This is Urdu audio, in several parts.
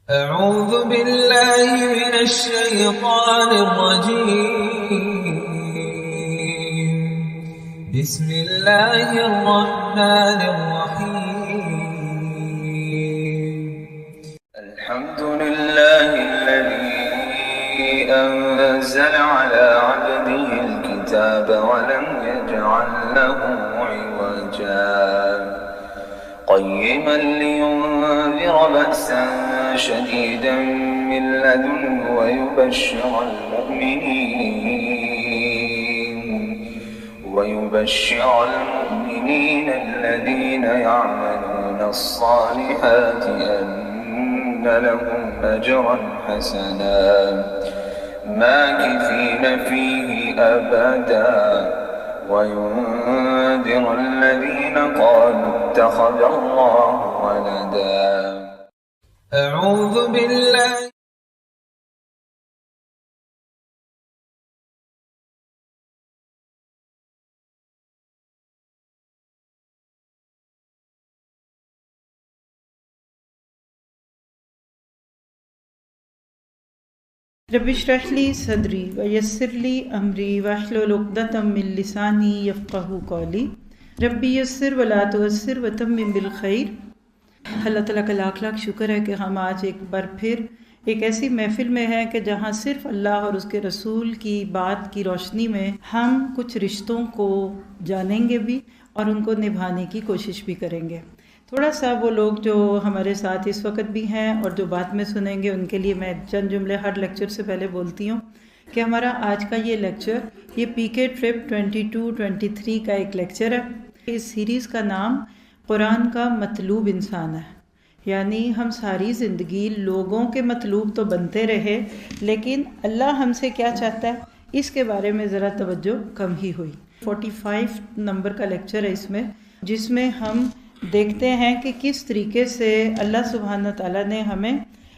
أعوذ بالله من الشيطان الرجيم. بسم الله الرحمن الرحيم. الحمد لله الذي أنزل على عبده الكتاب ولم يجعل له عوجا قيما لينذر بأسا شديدا من لدنه ويبشر المؤمنين الذين يعملون الصالحات أن لهم أجرا حسنا ماكثين فيه أبدا وينذر الذين قالوا اتخذ الله ولدا. أعوذ بالله رب اشرح لی صدری ویسر لی امری واحلل عقدۃ من لسانی یفقہوا قولی ربی یسر ولا تعسر وتمم بالخیر۔ اللہ تعالیٰ کا لاکھ لاکھ شکر ہے کہ ہم آج ایک بار پھر ایک ایسی محفل میں ہیں کہ جہاں صرف اللہ اور اس کے رسول کی بات کی روشنی میں ہم کچھ رشتوں کو جانیں گے بھی اور ان کو نبھانے کی کوشش بھی کریں گے۔ تھوڑا سا وہ لوگ جو ہمارے ساتھ اس وقت بھی ہیں اور جو بعد میں سنیں گے ان کے لیے میں چند جملے ہر لیکچر سے پہلے بولتی ہوں کہ ہمارا آج کا یہ لیکچر یہ پی کے ٹرپ 22-23 کا ایک لیکچر ہے۔ اس سیریز کا نام قرآن کا مطلوب انسان ہے، یعنی ہم ساری زندگی لوگوں کے مطلوب تو بنتے رہے لیکن اللہ ہم سے کیا چاہتا ہے اس کے بارے میں ذرا توجہ کم ہی ہوئی۔ 45 نمبر کا لیکچر ہے اس میں، جس میں ہم دیکھتے ہیں کہ کس طریقے سے اللہ سبحانہ تعالیٰ نے ہمیں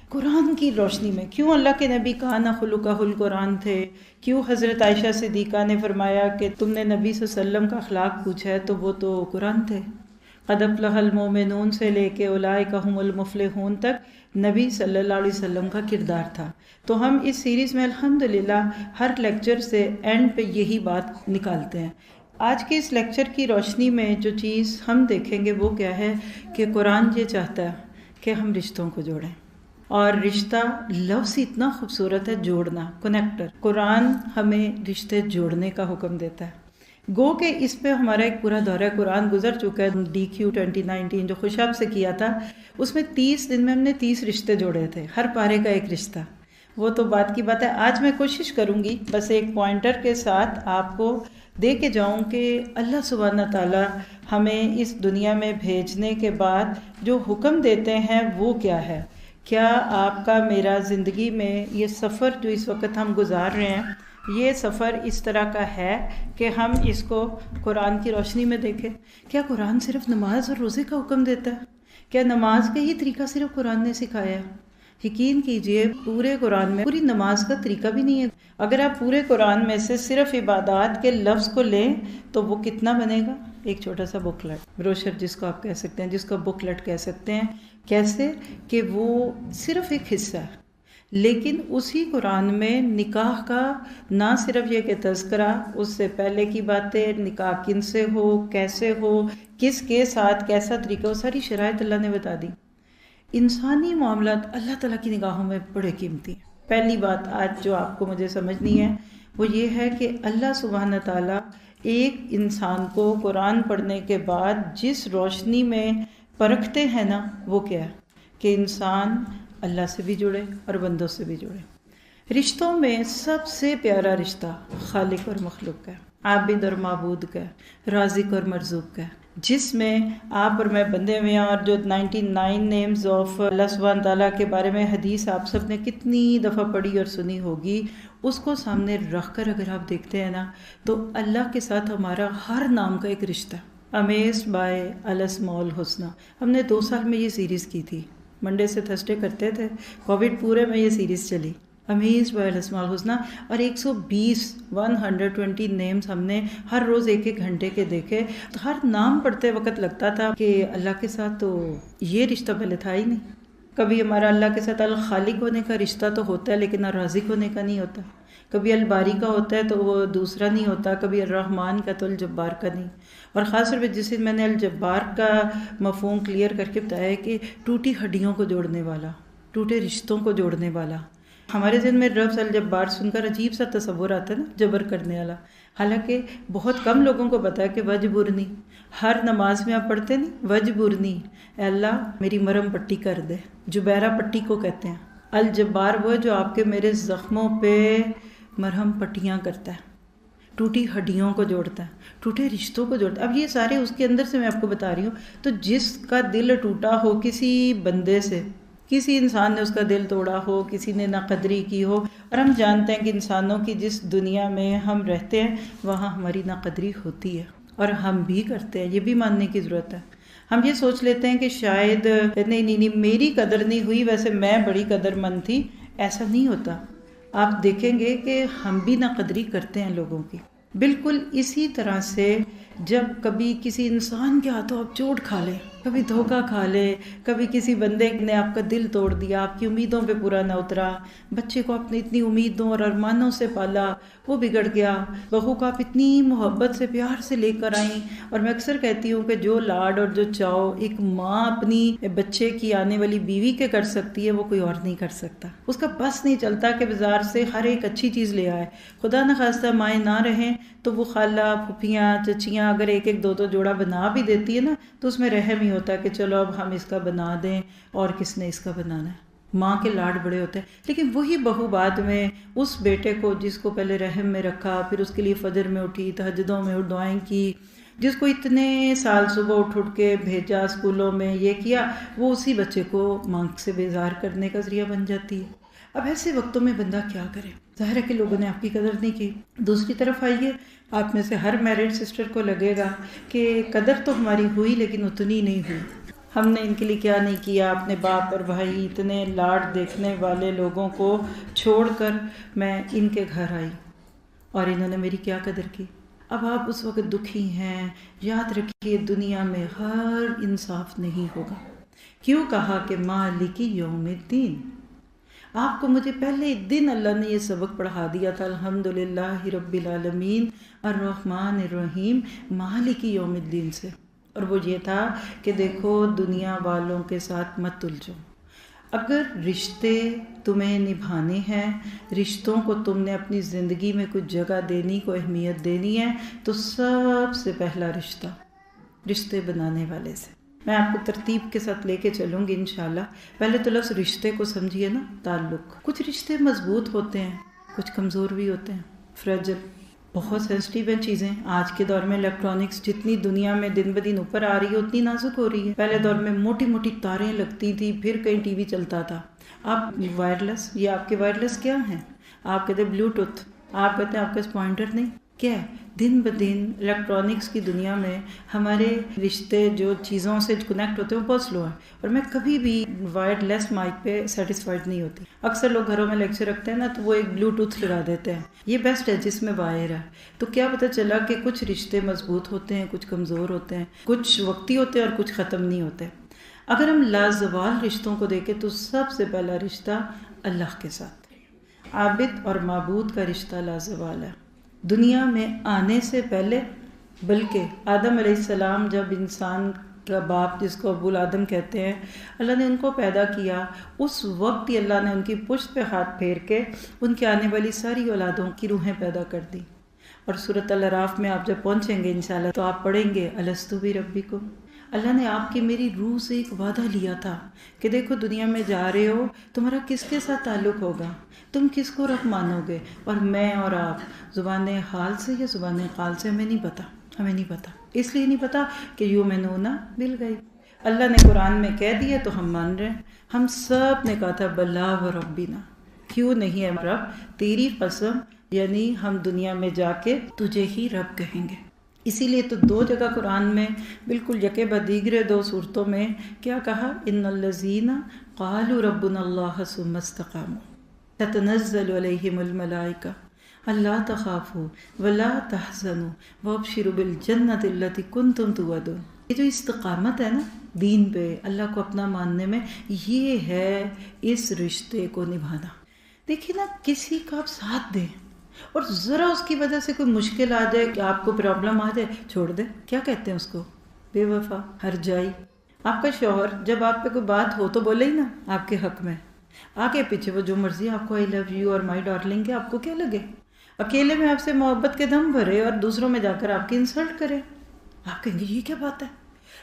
قرآن کی روشنی میں، کیوں اللہ کے نبی کان خلقہ القرآن تھے، کیوں حضرت عائشہ صدیقہ نے فرمایا کہ تم نے نبی صلی اللہ علیہ وسلم کا اخلاق پوچھا ہے تو وہ تو قرآن تھے۔ قد افلح المؤمنون سے لے کے اولئک هم المفلحون تک نبی صلی اللہ علیہ وسلم کا کردار تھا۔ تو ہم اس سیریز میں الحمدللہ ہر لیکچر سے اینڈ پہ یہی بات نکالتے ہیں۔ آج کے اس لیکچر کی روشنی میں جو چیز ہم دیکھیں گے وہ کیا ہے کہ قرآن یہ چاہتا ہے کہ ہم رشتوں کو جوڑیں، اور رشتہ لفظ اتنا خوبصورت ہے، جوڑنا، کنیکٹر۔ قرآن ہمیں رشتے جوڑنے کا حکم دیتا ہے۔ گو کہ اس پہ ہمارا ایک پورا دورہ قرآن گزر چکا ہے، DQ 2019 جو خوشاب سے کیا تھا، اس میں 30 دن میں ہم نے 30 رشتے جوڑے تھے، ہر پارے کا ایک رشتہ۔ وہ تو بات کی بات ہے۔ آج میں کوشش کروں گی بس ایک پوائنٹر کے ساتھ آپ کو دے کے جاؤں کہ اللہ سبحانہ تعالیٰ ہمیں اس دنیا میں بھیجنے کے بعد جو حکم دیتے ہیں وہ کیا ہے۔ کیا آپ کا میرا زندگی میں یہ سفر جو اس وقت ہم گزار رہے ہیں، یہ سفر اس طرح کا ہے کہ ہم اس کو قرآن کی روشنی میں دیکھیں؟ کیا قرآن صرف نماز اور روزے کا حکم دیتا ہے؟ کیا نماز کا ہی طریقہ صرف قرآن نے سکھایا ہے؟ یقین کیجئے پورے قرآن میں پوری نماز کا طریقہ بھی نہیں ہے۔ اگر آپ پورے قرآن میں سے صرف عبادات کے لفظ کو لیں تو وہ کتنا بنے گا؟ ایک چھوٹا سا بکلٹ، بروشر جس کو آپ کہہ سکتے ہیں، جس کو بکلٹ کہہ سکتے ہیں۔ کیسے کہ وہ صرف ایک حصہ ہے، لیکن اسی قرآن میں نکاح کا نہ صرف یہ کہ تذکرہ، اس سے پہلے کی باتیں، نکاح کن سے ہو، کیسے ہو، کس کے ساتھ کیسا طریقہ، وہ ساری شرائط اللہ نے بتا دی۔ انسانی معاملات اللہ تعالیٰ کی نگاہوں میں بڑے قیمتی ہیں۔ پہلی بات آج جو آپ کو مجھے سمجھنی ہے وہ یہ ہے کہ اللہ سبحانہ تعالیٰ ایک انسان کو قرآن پڑھنے کے بعد جس روشنی میں پرکھتے ہیں نا، وہ کیا ہے کہ انسان اللہ سے بھی جڑے اور بندوں سے بھی جڑے۔ رشتوں میں سب سے پیارا رشتہ خالق اور مخلوق کا ہے، عابد اور معبود کا ہے، رازق اور مرزوق کا ہے، جس میں آپ اور میں بندے میں ہیں۔ اور جو 99 نیمز آف اللہ سبحانہ تعالیٰ کے بارے میں حدیث آپ سب نے کتنی دفعہ پڑھی اور سنی ہوگی، اس کو سامنے رکھ کر اگر آپ دیکھتے ہیں نا تو اللہ کے ساتھ ہمارا ہر نام کا ایک رشتہ۔ امیزڈ بائی الاسماء الحسنی، ہم نے 2 سال میں یہ سیریز کی تھی، منڈے سے تھرسڈے کرتے تھے، کووڈ پورے میں یہ سیریز چلی، امیزڈ بائی الاسماء الحسنی، اور 120 نیمز ہم نے ہر روز 1 گھنٹے کے دیکھے۔ ہر نام پڑھتے وقت لگتا تھا کہ اللہ کے ساتھ تو یہ رشتہ پہلے تھا ہی نہیں۔ کبھی ہمارا اللہ کے ساتھ الخالق ہونے کا رشتہ تو ہوتا ہے لیکن الرازق ہونے کا نہیں ہوتا. کبھی الباری کا ہوتا ہے تو وہ دوسرا نہیں ہوتا، کبھی الرحمن کا تو الجبار کا نہیں. اور خاص طور پہ جسے میں نے الجبار کا مفہوم کلیئر کر کے بتایا ہے کہ ٹوٹی ہڈیوں کو جوڑنے والا، ٹوٹے رشتوں کو جوڑنے والا. ہمارے ذہن میں لفظ الجبار سن کر عجیب سا تصور آتا ہے نا، جبر کرنے والا. حالانکہ بہت کم لوگوں کو پتا ہے کہ وجبرنی، ہر نماز میں آپ پڑھتے نہیں وجبرنی، اے اللہ میری مرہم پٹی کر دے. جبیرہ پٹی کو کہتے ہیں. الجبار وہ جو آپ کے میرے زخموں پہ مرہم پٹیاں کرتا ہے، ٹوٹی ہڈیوں کو جوڑتا ہے، ٹوٹے رشتوں کو جوڑتا ہے. اب یہ سارے اس کے اندر سے میں آپ کو بتا رہی ہوں. تو جس کا دل ٹوٹا ہو کسی بندے سے، کسی انسان نے اس کا دل توڑا ہو، کسی نے ناقدری کی ہو، اور ہم جانتے ہیں کہ انسانوں کی جس دنیا میں ہم رہتے ہیں وہاں ہماری ناقدری ہوتی ہے اور ہم بھی کرتے ہیں، یہ بھی ماننے کی ضرورت ہے. ہم یہ سوچ لیتے ہیں کہ شاید نہیں میری قدر نہیں ہوئی، ویسے میں بڑی قدر مند تھی. ایسا نہیں ہوتا. آپ دیکھیں گے کہ ہم بھی ناقدری کرتے ہیں لوگوں کی. بالکل اسی طرح سے جب کبھی کسی انسان کے ہاتھوں آپ چوٹ کھا لیں، کبھی دھوکہ کھا لیں، کبھی کسی بندے نے آپ کا دل توڑ دیا، آپ کی امیدوں پہ پورا نہ اترا، بچے کو آپ نے اتنی امیدوں اور ارمانوں سے پالا وہ بگڑ گیا، بہو کو آپ اتنی محبت سے پیار سے لے کر آئیں. اور میں اکثر کہتی ہوں کہ جو لاڈ اور جو چاؤ ایک ماں اپنی بچے کی آنے والی بیوی کے کر سکتی ہے وہ کوئی اور نہیں کر سکتا. اس کا بس نہیں چلتا کہ بازار سے ہر ایک اچھی چیز لے آئے. خدا نخواستہ مائیں نہ رہیں تو وہ خالہ پھوپھیاں چچیاں اگر ایک ایک دو جوڑا بنا بھی دیتی ہے نا تو اس میں رحم ہی ہوتا ہے کہ چلو اب ہم اس کا بنا دیں، اور کس نے اس کا بنانا ہے. ماں کے لاڈ بڑے ہوتے ہیں. لیکن وہی بہو بعد میں اس بیٹے کو جس کو پہلے رحم میں رکھا، پھر اس کے لیے فجر میں اٹھی، تہجدوں میں دعائیں کی، جس کو اتنے سال صبح اٹھ کے بھیجا اسکولوں میں، یہ کیا، وہ اسی بچے کو ماں سے بیزار کرنے کا ذریعہ بن جاتی ہے. اب ایسے وقتوں میں بندہ کیا کرے؟ ظاہر ہے کہ لوگوں نے آپ کی قدر نہیں کی. دوسری طرف آئیے، آپ میں سے ہر میرڈ سسٹر کو لگے گا کہ قدر تو ہماری ہوئی لیکن اتنی نہیں ہوئی. ہم نے ان کے لیے کیا نہیں کیا. اپنے باپ اور بھائی اتنے لاڈ دیکھنے والے لوگوں کو چھوڑ کر میں ان کے گھر آئی اور انہوں نے میری کیا قدر کی. اب آپ اس وقت دکھی ہیں. یاد رکھیے دنیا میں ہر انصاف نہیں ہوگا. کیوں کہا کہ مالک یوم الدین؟ آپ کو مجھے پہلے دن اللہ نے یہ سبق پڑھا دیا تھا، الحمدللہ رب العالمین الرحمن الرحیم مالک یوم الدین سے. اور وہ یہ تھا کہ دیکھو دنیا والوں کے ساتھ مت الجھو. اگر رشتے تمہیں نبھانے ہیں، رشتوں کو تم نے اپنی زندگی میں کچھ جگہ دینی، کو اہمیت دینی ہے، تو سب سے پہلا رشتے بنانے والے سے. میں آپ کو ترتیب کے ساتھ لے کے چلوں گی انشاءاللہ. پہلے تو لفظ رشتے کو سمجھیے نا، تعلق. کچھ رشتے مضبوط ہوتے ہیں، کچھ کمزور بھی ہوتے ہیں، فریجل، بہت سینسٹیو ہیں چیزیں. آج کے دور میں الیکٹرانکس جتنی دنیا میں دن بدن اوپر آ رہی ہے اتنی نازک ہو رہی ہے. پہلے دور میں موٹی موٹی تاریں لگتی تھی، پھر کہیں ٹی وی چلتا تھا. اب وائرلیس، یہ آپ کے وائرلیس کیا ہیں؟ آپ کہتے ہیں بلوٹوتھ، آپ کہتے ہیں آپ کا پوائنٹر نہیں. کیا ہے؟ دن بدن الیکٹرانکس کی دنیا میں ہمارے رشتے جو چیزوں سے کنیکٹ ہوتے ہیں وہ بہت سلو ہیں. اور میں کبھی بھی وائرلیس مائک پہ سیٹسفائیڈ نہیں ہوتی. اکثر لوگ گھروں میں لیکچر رکھتے ہیں نا تو وہ ایک بلوٹوتھ لگا دیتے ہیں، یہ بیسٹ ہے جس میں وائر ہے. تو کیا پتہ چلا کہ کچھ رشتے مضبوط ہوتے ہیں، کچھ کمزور ہوتے ہیں، کچھ وقتی ہوتے ہیں اور کچھ ختم نہیں ہوتے. اگر ہم لازوال رشتوں کو دیکھیں تو سب سے پہلا رشتہ اللہ کے ساتھ. عابد اور معبود کا رشتہ لازوال ہے. دنیا میں آنے سے پہلے، بلکہ آدم علیہ السلام جب انسان کا باپ جس کو ابو الآدم کہتے ہیں، اللہ نے ان کو پیدا کیا، اس وقت ہی اللہ نے ان کی پشت پہ ہاتھ پھیر کے ان کے آنے والی ساری اولادوں کی روحیں پیدا کر دی. اور سورۃ الاعراف میں آپ جب پہنچیں گے انشاءاللہ تو آپ پڑھیں گے الستو بربکم. اللہ نے آپ کی میری روح سے ایک وعدہ لیا تھا کہ دیکھو دنیا میں جا رہے ہو، تمہارا کس کے ساتھ تعلق ہوگا، تم کس کو رب مانو گے. اور میں اور آپ زبان حال سے یا زبان قال سے ہمیں نہیں پتا. اس لیے نہیں پتا کہ یؤمنون بالغیب. اللہ نے قرآن میں کہہ دیا تو ہم مان رہے ہیں. ہم سب نے کہا تھا بلا و ربنا، کیوں نہیں ہے رب، تیری قسم، یعنی ہم دنیا میں جا کے تجھے ہی رب کہیں گے. اسی لیے تو 2 جگہ قرآن میں بالکل یکے بدیگرے 2 صورتوں میں کیا کہا، ان الذین قالوا ربنا اللہ ثم استقاموا تتنزل علیہم الملائکہ الا تخافوا ولا تحزنوا وابشروا بالجنۃ التی کنتم توعدون. یہ جو استقامت ہے نا، دین پہ، اللہ کو اپنا ماننے میں، یہ ہے اس رشتے کو نبھانا۔ دیکھیے نا، کسی کا آپ ساتھ دیں اور ذرا اس کی وجہ سے کوئی مشکل آ جائے، کہ آپ کو پرابلم آ جائے، چھوڑ دیں، کیا کہتے ہیں اس کو؟ بے وفا، ہرجائی۔ آپ کا شوہر جب آپ پہ کوئی بات ہو تو بولے ہی نا آپ کے حق میں، آگے پیچھے وہ جو مرضی آپ کو آئی لو یو اور مائی ڈارلنگ کے، آپ کو کیا لگے؟ اکیلے میں آپ سے محبت کے دم بھرے اور دوسروں میں جا کر آپ کی انسلٹ کرے، آپ کہیں گے یہ کیا بات ہے؟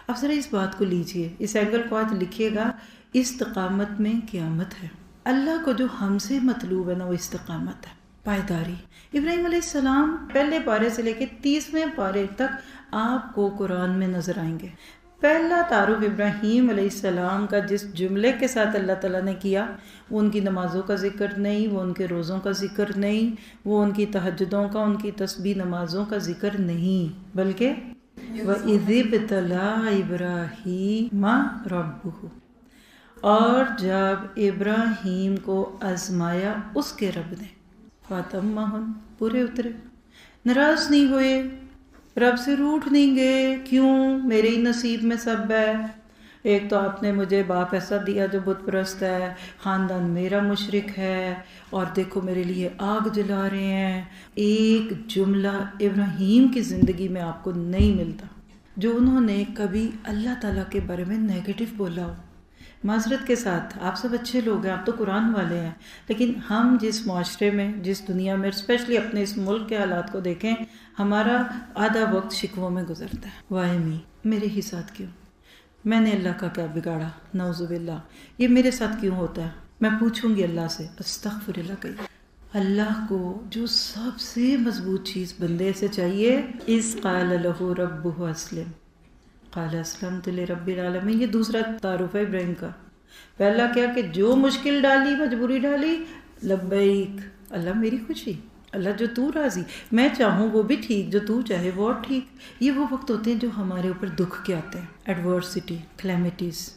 اب ذرا اس بات کو لیجئے، اس اینگل کو آج لکھیے گا، استقامت میں قیامت ہے۔ اللہ کو جو ہم سے مطلوب ہے نا، وہ استقامت ہے، پائیداری۔ ابراہیم علیہ السلام پہلے پارے سے لے کے 30ویں پارے تک آپ کو قرآن میں نظر آئیں گے۔ پہلا تعارف ابراہیم علیہ السلام کا جس جملے کے ساتھ اللہ تعالیٰ نے کیا، وہ ان کی نمازوں کا ذکر نہیں، وہ ان کے روزوں کا ذکر نہیں، وہ ان کی تہجدوں کا، ان کی تسبیح نمازوں کا ذکر نہیں، بلکہ وَإِذِ ابْتَلَىٰ إِبْرَاهِيمَ رَبُّهُ، اور جب ابراہیم کو آزمایا اس کے رب نے، فَأَتَمَّهُ، پورے اترے، ناراض نہیں ہوئے، رب سے روٹھ نہیں گئے، کیوں؟ میرے ہی نصیب میں سب ہے، ایک تو آپ نے مجھے باپ ایسا دیا جو بت پرست ہے، خاندان میرا مشرک ہے، اور دیکھو میرے لیے آگ جلا رہے ہیں۔ ایک جملہ ابراہیم کی زندگی میں آپ کو نہیں ملتا جو انہوں نے کبھی اللہ تعالیٰ کے بارے میں نیگیٹو بولا ہو۔ معذرت کے ساتھ، آپ سب اچھے لوگ ہیں، آپ تو قرآن والے ہیں، لیکن ہم جس معاشرے میں، جس دنیا میں، اسپیشلی اپنے اس ملک کے حالات کو دیکھیں، ہمارا آدھا وقت شکووں میں گزرتا ہے، وائی می، میرے ہی ساتھ کیوں؟ میں نے اللہ کا کیا بگاڑا؟ نعوذ باللہ، یہ میرے ساتھ کیوں ہوتا ہے؟ میں پوچھوں گی اللہ سے، استغفر اللہ کہیے۔ اللہ کو جو سب سے مضبوط چیز بندے سے چاہیے، اذ قال لہ ربہ اسلم قال اسلمت لرب العالمین، یہ دوسرا تعارف ہے ابراہیم کا۔ پہلا کیا کہ جو مشکل ڈالی، مجبوری ڈالی، لبیک، اللہ میری خوشی، اللہ جو تو راضی، میں چاہوں وہ بھی ٹھیک، جو تو چاہے وہ اور ٹھیک۔ یہ وہ وقت ہوتے ہیں جو ہمارے اوپر دکھ کے آتے ہیں، ایڈورسٹی، کلیمٹیز،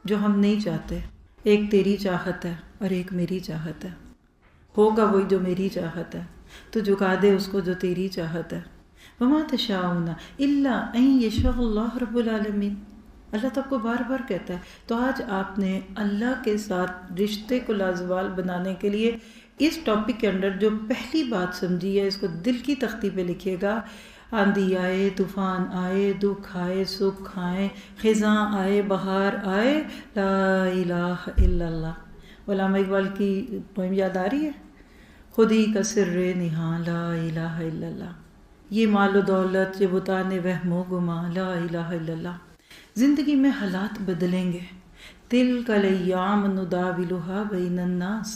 جو ہم نہیں چاہتے۔ ایک تیری چاہت ہے اور ایک میری چاہت ہے، ہوگا وہی جو میری چاہت ہے، تو جھکا دے اس کو جو تیری چاہت ہے۔ وَمَا تَشَاءُونَ إِلَّا أَن يَشَاءَ اللَّهُ رَبُّ الْعَالَمِينَ، اللہ تو آپ کو بار بار کہتا ہے۔ تو آج آپ نے اللہ کے ساتھ رشتے کو لازوال بنانے کے لیے اس ٹاپک کے اندر جو پہلی بات سمجھی ہے، اس کو دل کی تختی پہ لکھیے گا۔ آندھی آئے، طوفان آئے، دکھ آئے، سکھ آئے، خزاں آئے، بہار آئے، لا الہ الا اللہ۔ علامہ اقبال کی پوئم یاد آ رہی ہے؟ خود ہی کا سر نہاں، لا الہ الا اللہ۔ یہ مال و دولت، یہ بتانے وہم و گما، لا الہ الا اللہ۔ زندگی میں حالات بدلیں گے، تلک الایام نداولھا بین الناس،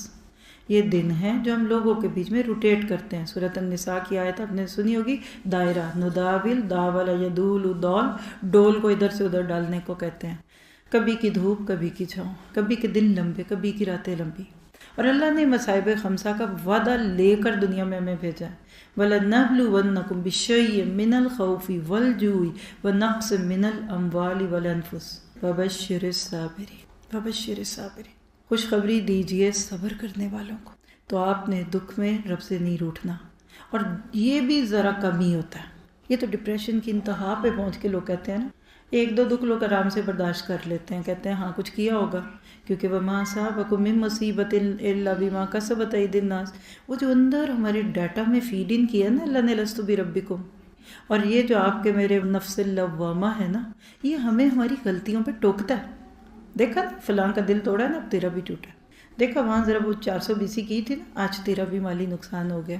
یہ دن ہیں جو ہم لوگوں کے بیچ میں روٹیٹ کرتے ہیں۔ سورۃ النساء کی آیت آپ نے سنی ہوگی، دائرہ، نداول، داول یدول دول، ڈول کو ادھر سے ادھر ڈالنے کو کہتے ہیں۔ کبھی کی دھوپ، کبھی کی چھاؤں، کبھی کے دن لمبے، کبھی کی راتیں لمبی، اور اللہ نے مصائب خمسہ کا وعدہ لے کر دنیا میں ہمیں بھیجا ہے۔ وَلَنَبْلُوَنَّكُمْ بِشَيْءٍ مِّنَ الْخَوْفِ وَالْجُوعِ وَنَقْصٍ مِّنَ الْأَمْوَالِ وَالْأَنفُسِ وَبَشِّرِ الصَّابِرِينَ، وَبَشِّرِ الصَّابِرِينَ، خوشخبری دیجئے صبر کرنے والوں کو۔ تو آپ نے دکھ میں رب سے نہیں روٹھنا، اور یہ بھی ذرا کم ہی ہوتا ہے۔ یہ تو ڈپریشن کی انتہا پہ پہنچ کے لوگ کہتے ہیں نا، ایک دو دکھ لوگ آرام سے برداشت کر لیتے ہیں، کہتے ہیں ہاں کچھ کیا ہوگا، کیونکہ وَمَا أَصَابَكُم مِّن مُّصِيبَةٍ إِلَّا بِمَا كَسَبَتْ أَيْدِي النَّاسِ، وہ جو اندر ہمارے ڈیٹا میں فیڈ ان کیا نا اللہ نے، لَسْتُ بِرَبِّكُم، اور یہ جو آپ کے میرے نفس اللوامہ ہے نا، یہ ہمیں ہماری غلطیوں پہ ٹوکتا ہے۔ دیکھا نا فلاں کا دل توڑا نا، اب تیرا بھی ٹوٹا، دیکھا وہاں ذرا وہ 420 کی تھی نا، آج تیرا بھی مالی نقصان ہو گیا۔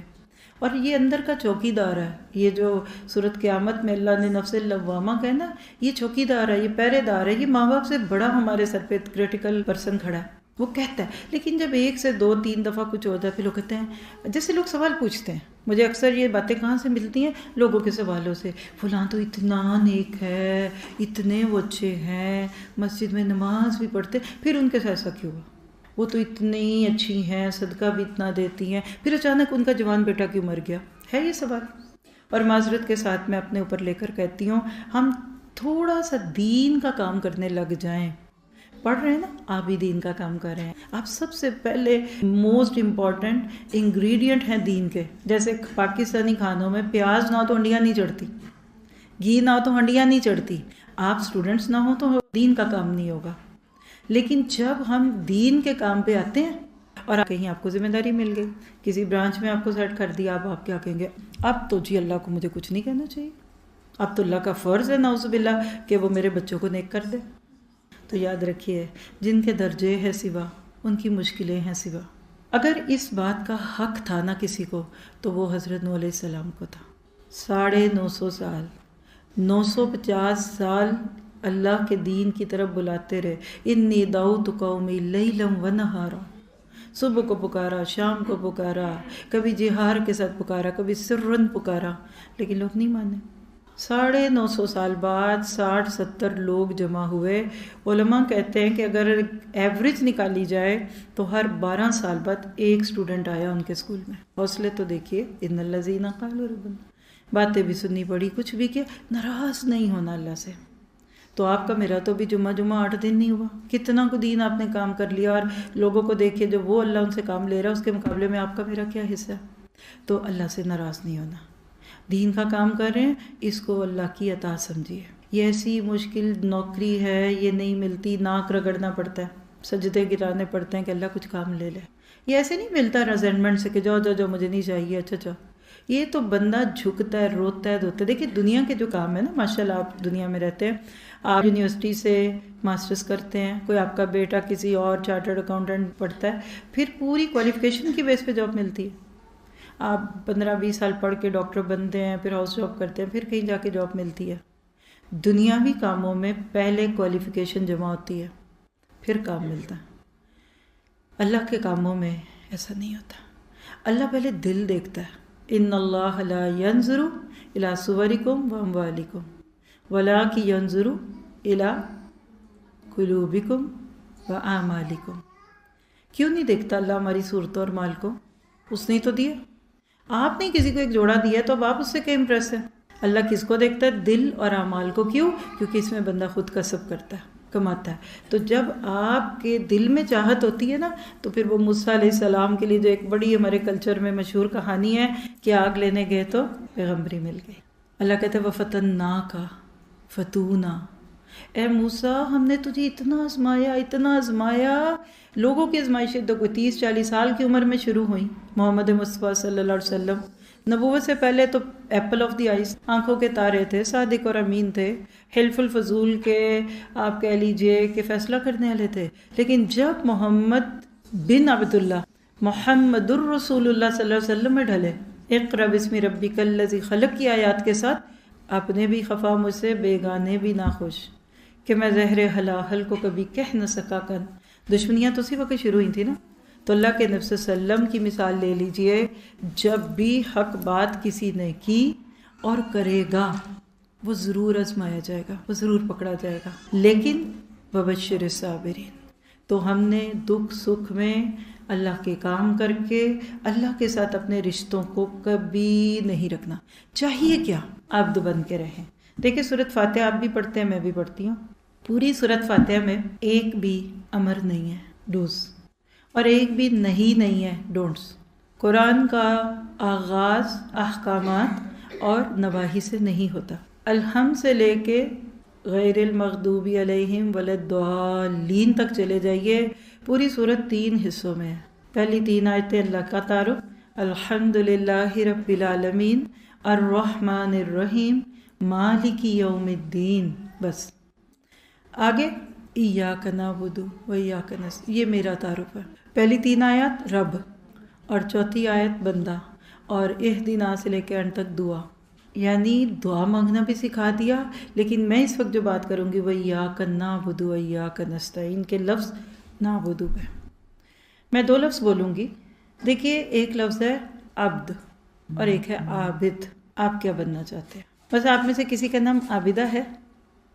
اور یہ اندر کا چوکی دار ہے، یہ جو صورت قیامت میں اللہ نے نفس اللوامہ کہا نا، یہ چوکی دار ہے، یہ پہرے دار ہے، یہ ماں باپ سے بڑا ہمارے سر پہ کریٹیکل پرسن کھڑا ہے، وہ کہتا ہے۔ لیکن جب ایک سے دو تین دفعہ کچھ ہوتا ہے، پھر لوگ کہتے ہیں، جیسے لوگ سوال پوچھتے ہیں، مجھے اکثر یہ باتیں کہاں سے ملتی ہیں؟ لوگوں کے سوالوں سے۔ فلاں تو اتنا نیک ہے، اتنے وہ اچھے ہیں، مسجد میں نماز بھی پڑھتے، پھر ان کے ساتھ ایسا کیوں ہوا؟ وہ تو اتنی اچھی ہیں، صدقہ بھی اتنا دیتی ہیں، پھر اچانک ان کا جوان بیٹا کیوں مر گیا؟ ہے یہ سوال؟ اور معذرت کے ساتھ میں اپنے اوپر لے کر کہتی ہوں، ہم تھوڑا سا دین کا کام کرنے لگ جائیں۔ پڑھ رہے ہیں نا، آپ بھی دین کا کام کر رہے ہیں۔ آپ سب سے پہلے موسٹ امپورٹنٹ انگریڈینٹ ہیں دین کے، جیسے پاکستانی کھانوں میں پیاز نہ ہو تو ہنڈیاں نہیں چڑھتی، گھی نہ ہو تو ہنڈیاں نہیں چڑھتی۔ آپ اسٹوڈنٹس نہ ہوں تو دین کا کام نہیں ہوگا، لیکن جب ہم دین کے کام پہ آتے ہیں اور کہیں آپ کو ذمہ داری مل گئی، کسی برانچ میں آپ کو سیٹ کر دیا، آپ کیا کہیں گے؟ اب تو جی اللہ کو مجھے کچھ نہیں کہنا چاہیے، اب تو اللہ کا فرض ہے نعوذ باللہ کہ وہ میرے بچوں کو نیک کر دے۔ تو یاد رکھیے، جن کے درجے ہیں سوا، ان کی مشکلیں ہیں سوا۔ اگر اس بات کا حق تھا نا کسی کو تو وہ حضرت نوح علیہ السلام کو تھا۔ 950 سال، 950 سال اللہ کے دین کی طرف بلاتے رہے۔ انی دعوت قومی لیلا و نہارا، صبح کو پکارا، شام کو پکارا، کبھی جہار کے ساتھ پکارا، کبھی سرن پکارا، لیکن لوگ نہیں مانے۔ 950 سال بعد 60-70 لوگ جمع ہوئے۔ علماء کہتے ہیں کہ اگر ایوریج نکالی جائے تو ہر 12 سال بعد ایک اسٹوڈنٹ آیا ان کے اسکول میں۔ حوصلے تو دیکھیے، ان الذین قالوا ربنا، باتیں بھی سننی پڑی، کچھ بھی کیا، ناراض نہیں ہونا اللہ سے۔ تو آپ کا میرا تو بھی جمعہ 8 دن نہیں ہوا، کتنا کو دین آپ نے کام کر لیا، اور لوگوں کو دیکھیے جو وہ اللہ ان سے کام لے رہا ہے اس کے مقابلے میں آپ کا میرا کیا حصہ ہے؟ تو اللہ سے ناراض نہیں ہونا، دین کا کام کر رہے ہیں، اس کو اللہ کی عطا سمجھیے۔ یہ ایسی مشکل نوکری ہے، یہ نہیں ملتی، ناک رگڑنا پڑتا ہے، سجدے گرانے پڑتے ہیں کہ اللہ کچھ کام لے لے۔ یہ ایسے نہیں ملتا ریزنمنٹ سے کہ جاؤ جاؤ جاؤ مجھے نہیں چاہیے، اچھا اچھا۔ یہ تو بندہ جھکتا ہے، روتا ہے، دھوتا ہے۔ دیکھیے دنیا کے جو کام ہے نا، ماشاءاللہ آپ دنیا میں رہتے ہیں، آپ یونیورسٹی سے ماسٹرز کرتے ہیں، کوئی آپ کا بیٹا کسی اور چارٹرڈ اکاؤنٹنٹ پڑھتا ہے، پھر پوری کوالیفیکیشن کی بیس پہ جاب ملتی ہے۔ آپ 15-20 سال پڑھ کے ڈاکٹر بنتے ہیں، پھر ہاؤس جاب کرتے ہیں، پھر کہیں جا کے جاب ملتی ہے۔ دنیاوی کاموں میں پہلے کوالیفیکیشن جمع ہوتی ہے، پھر کام ملتا ہے۔ اللہ کے کاموں میں ایسا نہیں ہوتا، اللہ پہلے دل دیکھتا ہے۔ ان اللہ لا ينظر الى صورکم واموالکم ولکن ينظر الى قلوبکم واعمالکم۔ کیوں نہیں دیکھتا اللہ ہماری صورتوں اور مال کو؟ اس نے تو دیا، آپ نے کسی کو ایک جوڑا دیا تو اب آپ اس سے کیا امپریس ہے؟ اللہ کس کو دیکھتا ہے؟ دل اور اعمال کو۔ کیوں؟ کیونکہ اس میں بندہ خود کسب کرتا ہے، کماتا ہے۔ تو جب آپ کے دل میں چاہت ہوتی ہے نا، تو پھر وہ موسیٰ علیہ السلام کے لیے جو ایک بڑی ہمارے کلچر میں مشہور کہانی ہے کہ آگ لینے گئے تو پیغمبری مل گئی۔ اللہ کہتا ہے وَفَتَنَّاكَ فَتُونَا، اے موسیٰ ہم نے تجھے اتنا آزمایا، اتنا آزمایا۔ لوگوں کی آزمائشیں تو کوئی 30-40 سال کی عمر میں شروع ہوئیں۔ محمد مصطفیٰ صلی اللہ علیہ وسلم نبوت سے پہلے تو ایپل آف دی آئیز، آنکھوں کے تارے تھے، صادق اور امین تھے، حلف الفضول کے آپ کہہ لیجئے کہ فیصلہ کرنے والے تھے۔ لیکن جب محمد بن عبداللہ محمد الرسول اللہ صلی اللہ علیہ وسلم میں ڈھلے، اقرأ بسم ربک الذی خلق کی آیات کے ساتھ، اپنے بھی خفا مجھ سے، بیگانے بھی ناخوش، کہ میں زہر حلاحل کو کبھی کہہ نہ سکا کن۔ دشمنیاں تو اسی وقت شروع ہوئی تھی نا۔ تو اللہ کے نبی صلی اللہ علیہ وسلم کی مثال لے لیجئے، جب بھی حق بات کسی نے کی اور کرے گا، وہ ضرور آزمایا جائے گا، وہ ضرور پکڑا جائے گا۔ لیکن وبشر الصابرین، تو ہم نے دکھ سکھ میں اللہ کے کام کر کے اللہ کے ساتھ اپنے رشتوں کو کبھی نہیں رکھنا۔ چاہیے کیا؟ عبد بن کے رہیں۔ دیکھیں سورۃ فاتحہ آپ بھی پڑھتے ہیں، میں بھی پڑھتی ہوں، پوری سورۃ فاتحہ میں ایک بھی امر نہیں ہے، ڈوز، اور ایک بھی نہیں ہے، ڈونٹس۔ قرآن کا آغاز احکامات اور نواہی سے نہیں ہوتا۔ الحمد سے لے کے غیر المغضوب علیہم ولا الضالین تک چلے جائیے، پوری سورت 3 حصوں میں ہے۔ پہلی 3 آیتیں اللہ کا تعارف، الحمد للہ رب العالمین الرحمن الرحیم مالک یوم الدین، بس۔ آگے ایاک نعبد و ایاک نستعین، یہ میرا تعارف ہے۔ پہلی 3 آیات رب، اور چوتھی آیت بندہ، اور اہدنا سے لے کے انت تک دعا، یعنی دعا مانگنا بھی سکھا دیا۔ لیکن میں اس وقت جو بات کروں گی وہ ایاک نعبد و ایاک نستعین کے لفظ نعبد پہ۔ میں 2 لفظ بولوں گی۔ دیکھیے ایک لفظ ہے عبد اور ایک ہے عابد۔ آپ کیا بننا چاہتے ہیں؟ بس آپ میں سے کسی کا نام عابدہ ہے،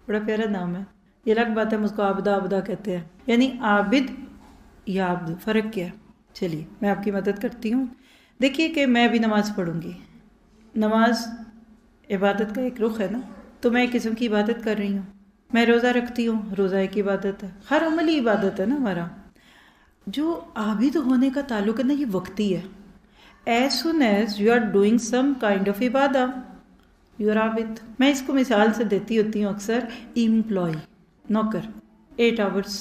بڑا پیارا نام ہے، یہ الگ بات ہے، ہم اس کو عابدہ کہتے ہیں، یعنی عابد یا عبد، فرق کیا ہے؟ چلیے میں آپ کی مدد کرتی ہوں۔ دیکھیے کہ میں بھی نماز پڑھوں گی، نماز عبادت کا ایک رخ ہے نا، تو میں ایک قسم کی عبادت کر رہی ہوں۔ میں روزہ رکھتی ہوں، روزہ ایک عبادت ہے، ہر عمل ہی عبادت ہے نا ہمارا۔ جو عابد ہونے کا تعلق ہے نا، یہ وقتی ہے۔ As soon as you are doing some kind of عبادہ، یو آر عابد. میں اس کو مثال سے دیتی ہوتی ہوں اکثر. امپلائی نوکر 8 آورس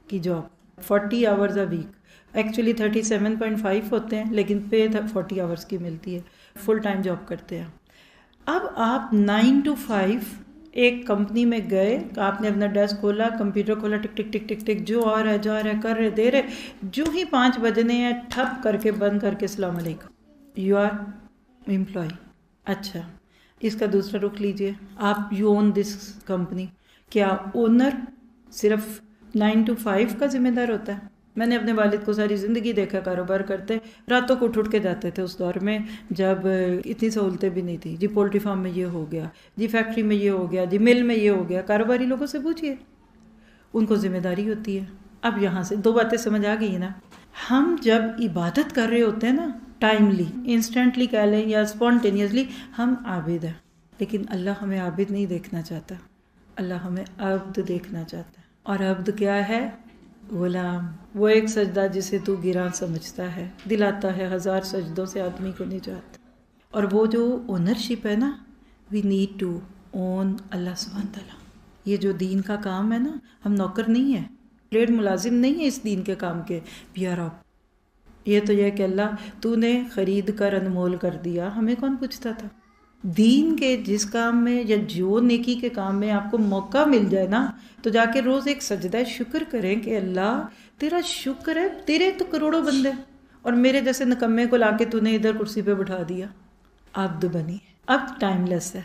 کی job 40 hours a week, actually 37.5 ہوتے ہیں لیکن پے 40 آورس کی ملتی ہے, فل ٹائم جاب کرتے ہیں. اب آپ 9 to 5 ایک کمپنی میں گئے, آپ نے اپنا ڈیسک کھولا, کمپیوٹر کھولا, ٹک ٹک ٹک ٹک ٹک, جو آ رہا ہے جا رہا ہے, کر رہے دے رہے, جو ہی 5 بجنے ہیں ٹھپ کر کے بند کر کے السلام علیکم. You are employee. اچھا, اس کا دوسرا رخ لیجئے. آپ یو اون دس کمپنی. کیا اونر صرف 9 to 5 کا ذمہ دار ہوتا ہے؟ میں نے اپنے والد کو ساری زندگی دیکھا کاروبار کرتے, راتوں کو اٹھ کے جاتے تھے اس دور میں جب اتنی سہولتیں بھی نہیں تھیں. جی پولٹری فارم میں یہ ہو گیا, جی فیکٹری میں یہ ہو گیا, جی مل میں یہ ہو گیا. کاروباری لوگوں سے پوچھئے, ان کو ذمہ داری ہوتی ہے. اب یہاں سے 2 باتیں سمجھ آ گئی نا. ہم جب عبادت کر رہے ہوتے ہیں نا, ٹائملی, انسٹنٹلی کہہ لیں یا اسپونٹینیسلی, ہم عابد ہیں. لیکن اللہ ہمیں عابد نہیں دیکھنا چاہتا, اللہ ہمیں عبد دیکھنا چاہتا ہے. اور عبد کیا ہے؟ غلام. وہ ایک سجدہ جسے تو گراں سمجھتا ہے, دلاتا ہے 1000 سجدوں سے آدمی کو نجات. اور وہ جو اونرشپ ہے نا, وی نیڈ ٹو اون اللہ سبحانہ تعالیٰ. یہ جو دین کا کام ہے نا, ہم نوکر نہیں ہیں, پلیڈ ملازم نہیں ہیں اس دین کے کام کے. وی آر آپ. یہ تو یہ کہ اللہ تو نے خرید کر انمول کر دیا, ہمیں کون پوچھتا تھا. دین کے جس کام میں یا جو نیکی کے کام میں آپ کو موقع مل جائے نا, تو جا کے روز ایک سجدہ شکر کریں کہ اللہ تیرا شکر ہے, تیرے تو کروڑوں بندے اور میرے جیسے نکمے کو لا کے تو نے ادھر کرسی پہ بٹھا دیا. عبد بنی. اب ٹائم لیس ہے.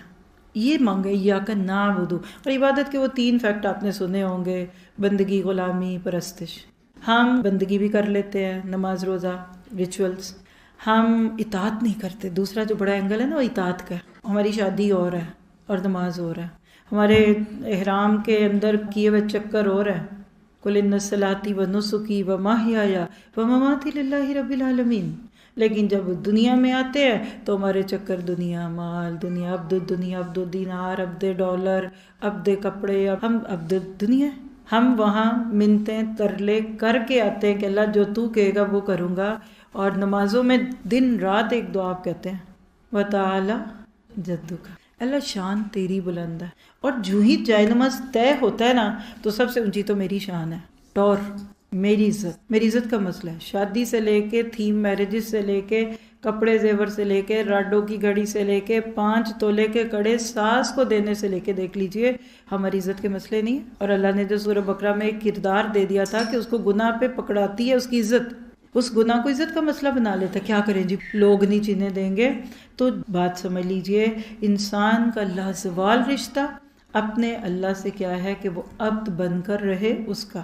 یہ مانگے ایاک نعبد. اور عبادت کے وہ 3 فیکٹ آپ نے سنے ہوں گے, بندگی, غلامی, پرستش. ہم بندگی بھی کر لیتے ہیں, نماز, روزہ, ریچولز. ہم اطاعت نہیں کرتے. دوسرا جو بڑا اینگل ہے نا, وہ اطاعت کا ہے. ہماری شادی ہو رہا ہے اور نماز ہو رہا ہے, ہمارے احرام کے اندر کیے ہوئے چکر ہو رہا ہے. قل ان صلاتی و نسکی و محیای و مماتی للہ رب العالمین. لیکن جب دنیا میں آتے ہیں تو ہمارے چکر دنیا, مال, دنیا, عبد الدنیا, عبد الدینار, عبد ڈالر, عبد کپڑے, ہم عبد دنیا. ہم وہاں منتیں ترلے کر کے آتے ہیں کہ اللہ جو تو کہے گا وہ کروں گا. اور نمازوں میں دن رات ایک دعا آپ کہتے ہیں, وَتَعَالَى جَدُّكَ. اللہ شان تیری بلند ہے. اور جو ہی جائے نماز طے ہوتا ہے نا, تو سب سے اونچی تو میری شان ہے. ٹور میری عزت, میری عزت کا مسئلہ ہے. شادی سے لے کے تھیم میرجز سے لے کے کپڑے زیور سے لے کے راڈو کی گھڑی سے لے کے 5 تولے کے کڑے ساس کو دینے سے لے کے دیکھ لیجئے, ہماری عزت کے مسئلے نہیں. اور اللہ نے جو سورہ بقرہ میں ایک کردار دے دیا تھا کہ اس کو گناہ پہ پکڑاتی ہے اس کی عزت, اس گناہ کو عزت کا مسئلہ بنا لیتا. کیا کریں جی, لوگ نہیں چینے دیں گے. تو بات سمجھ لیجئے, انسان کا لازوال رشتہ اپنے اللہ سے کیا ہے کہ وہ عبد بن کر رہے اس کا.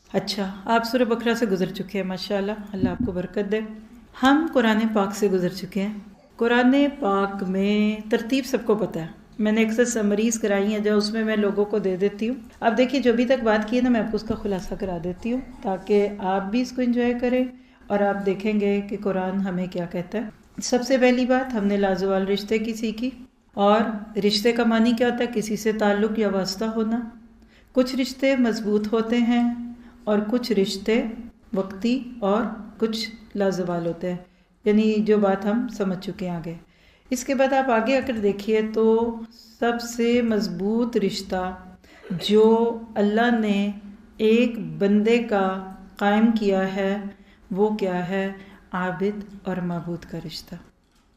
اچھا, آپ سورہ بقرہ سے گزر چکے ہیں ماشاءاللہ, اللہ آپ کو برکت دے. ہم قرآن پاک سے گزر چکے ہیں. قرآن پاک میں ترتیب سب کو پتہ ہے, میں نے اکثر سمریز کرائی ہیں جو اس میں لوگوں کو دے دیتی ہوں. اب دیکھیے جو ابھی تک بات کی ہے نا, میں آپ کو اس کا خلاصہ کرا دیتی ہوں تاکہ آپ بھی اس کو انجوائے کریں اور آپ دیکھیں گے کہ قرآن ہمیں کیا کہتا ہے. سب سے پہلی بات ہم نے لازوال رشتے کی سیکھی. اور رشتے کا معنی کیا ہوتا ہے؟ کسی سے تعلق یا واسطہ ہونا. کچھ رشتے مضبوط ہوتے ہیں اور کچھ رشتے وقتی اور کچھ لازوال ہوتے ہیں, یعنی جو بات ہم سمجھ چکے ہیں آگے. اس کے بعد آپ آگے آ کر دیکھیے تو سب سے مضبوط رشتہ جو اللہ نے ایک بندے کا قائم کیا ہے وہ کیا ہے؟ عابد اور معبود کا رشتہ.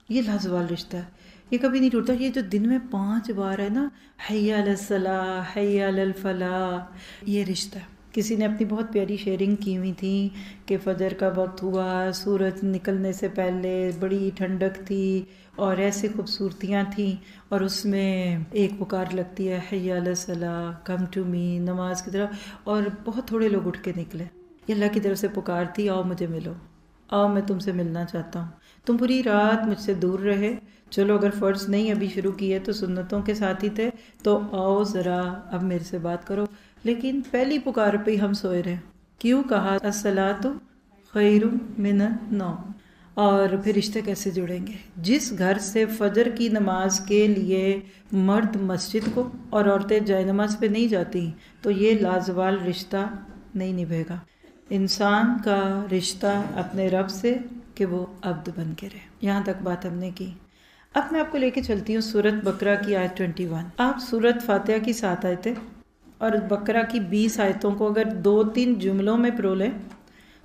یہ لازوال رشتہ ہے, یہ کبھی نہیں ٹوٹتا. یہ جو دن میں 5 بار ہے نا, حی علی الصلاۃ, حی علی الفلاح, یہ رشتہ. کسی نے اپنی بہت پیاری شیئرنگ کی ہوئی تھی کہ فجر کا وقت ہوا, سورج نکلنے سے پہلے بڑی ٹھنڈک تھی اور ایسی خوبصورتیاں تھیں, اور اس میں ایک پکار لگتی ہے, حی علی الصلاۃ, کم ٹو می, نماز کی طرف. اور بہت تھوڑے لوگ اٹھ کے نکلے. یہ اللہ کی طرف سے پکار تھی, آؤ مجھے ملو, آؤ میں تم سے ملنا چاہتا ہوں. تم پوری رات مجھ سے دور رہے, چلو اگر فرض نہیں ابھی شروع کیے تو سنتوں کے ساتھ ہی تھے, تو آؤ ذرا اب میرے سے بات کرو. لیکن پہلی پکار پہ ہی ہم سوئے رہے. کیوں کہا الصلاۃ خیر من النوم؟ اور پھر رشتے کیسے جڑیں گے؟ جس گھر سے فجر کی نماز کے لیے مرد مسجد کو اور عورتیں جائے نماز پہ نہیں جاتی, تو یہ لازوال رشتہ نہیں نبھے گا. انسان کا رشتہ اپنے رب سے کہ وہ عبد بن کے رہے. یہاں تک بات ہم نے کی. اب میں آپ کو لے کے چلتی ہوں سورۃ بقرہ کی آیت 21۔ آپ سورۃ فاتحہ کی 7 آیتیں اور بقرہ کی 20 آیتوں کو اگر 2-3 جملوں میں پرو لیں۔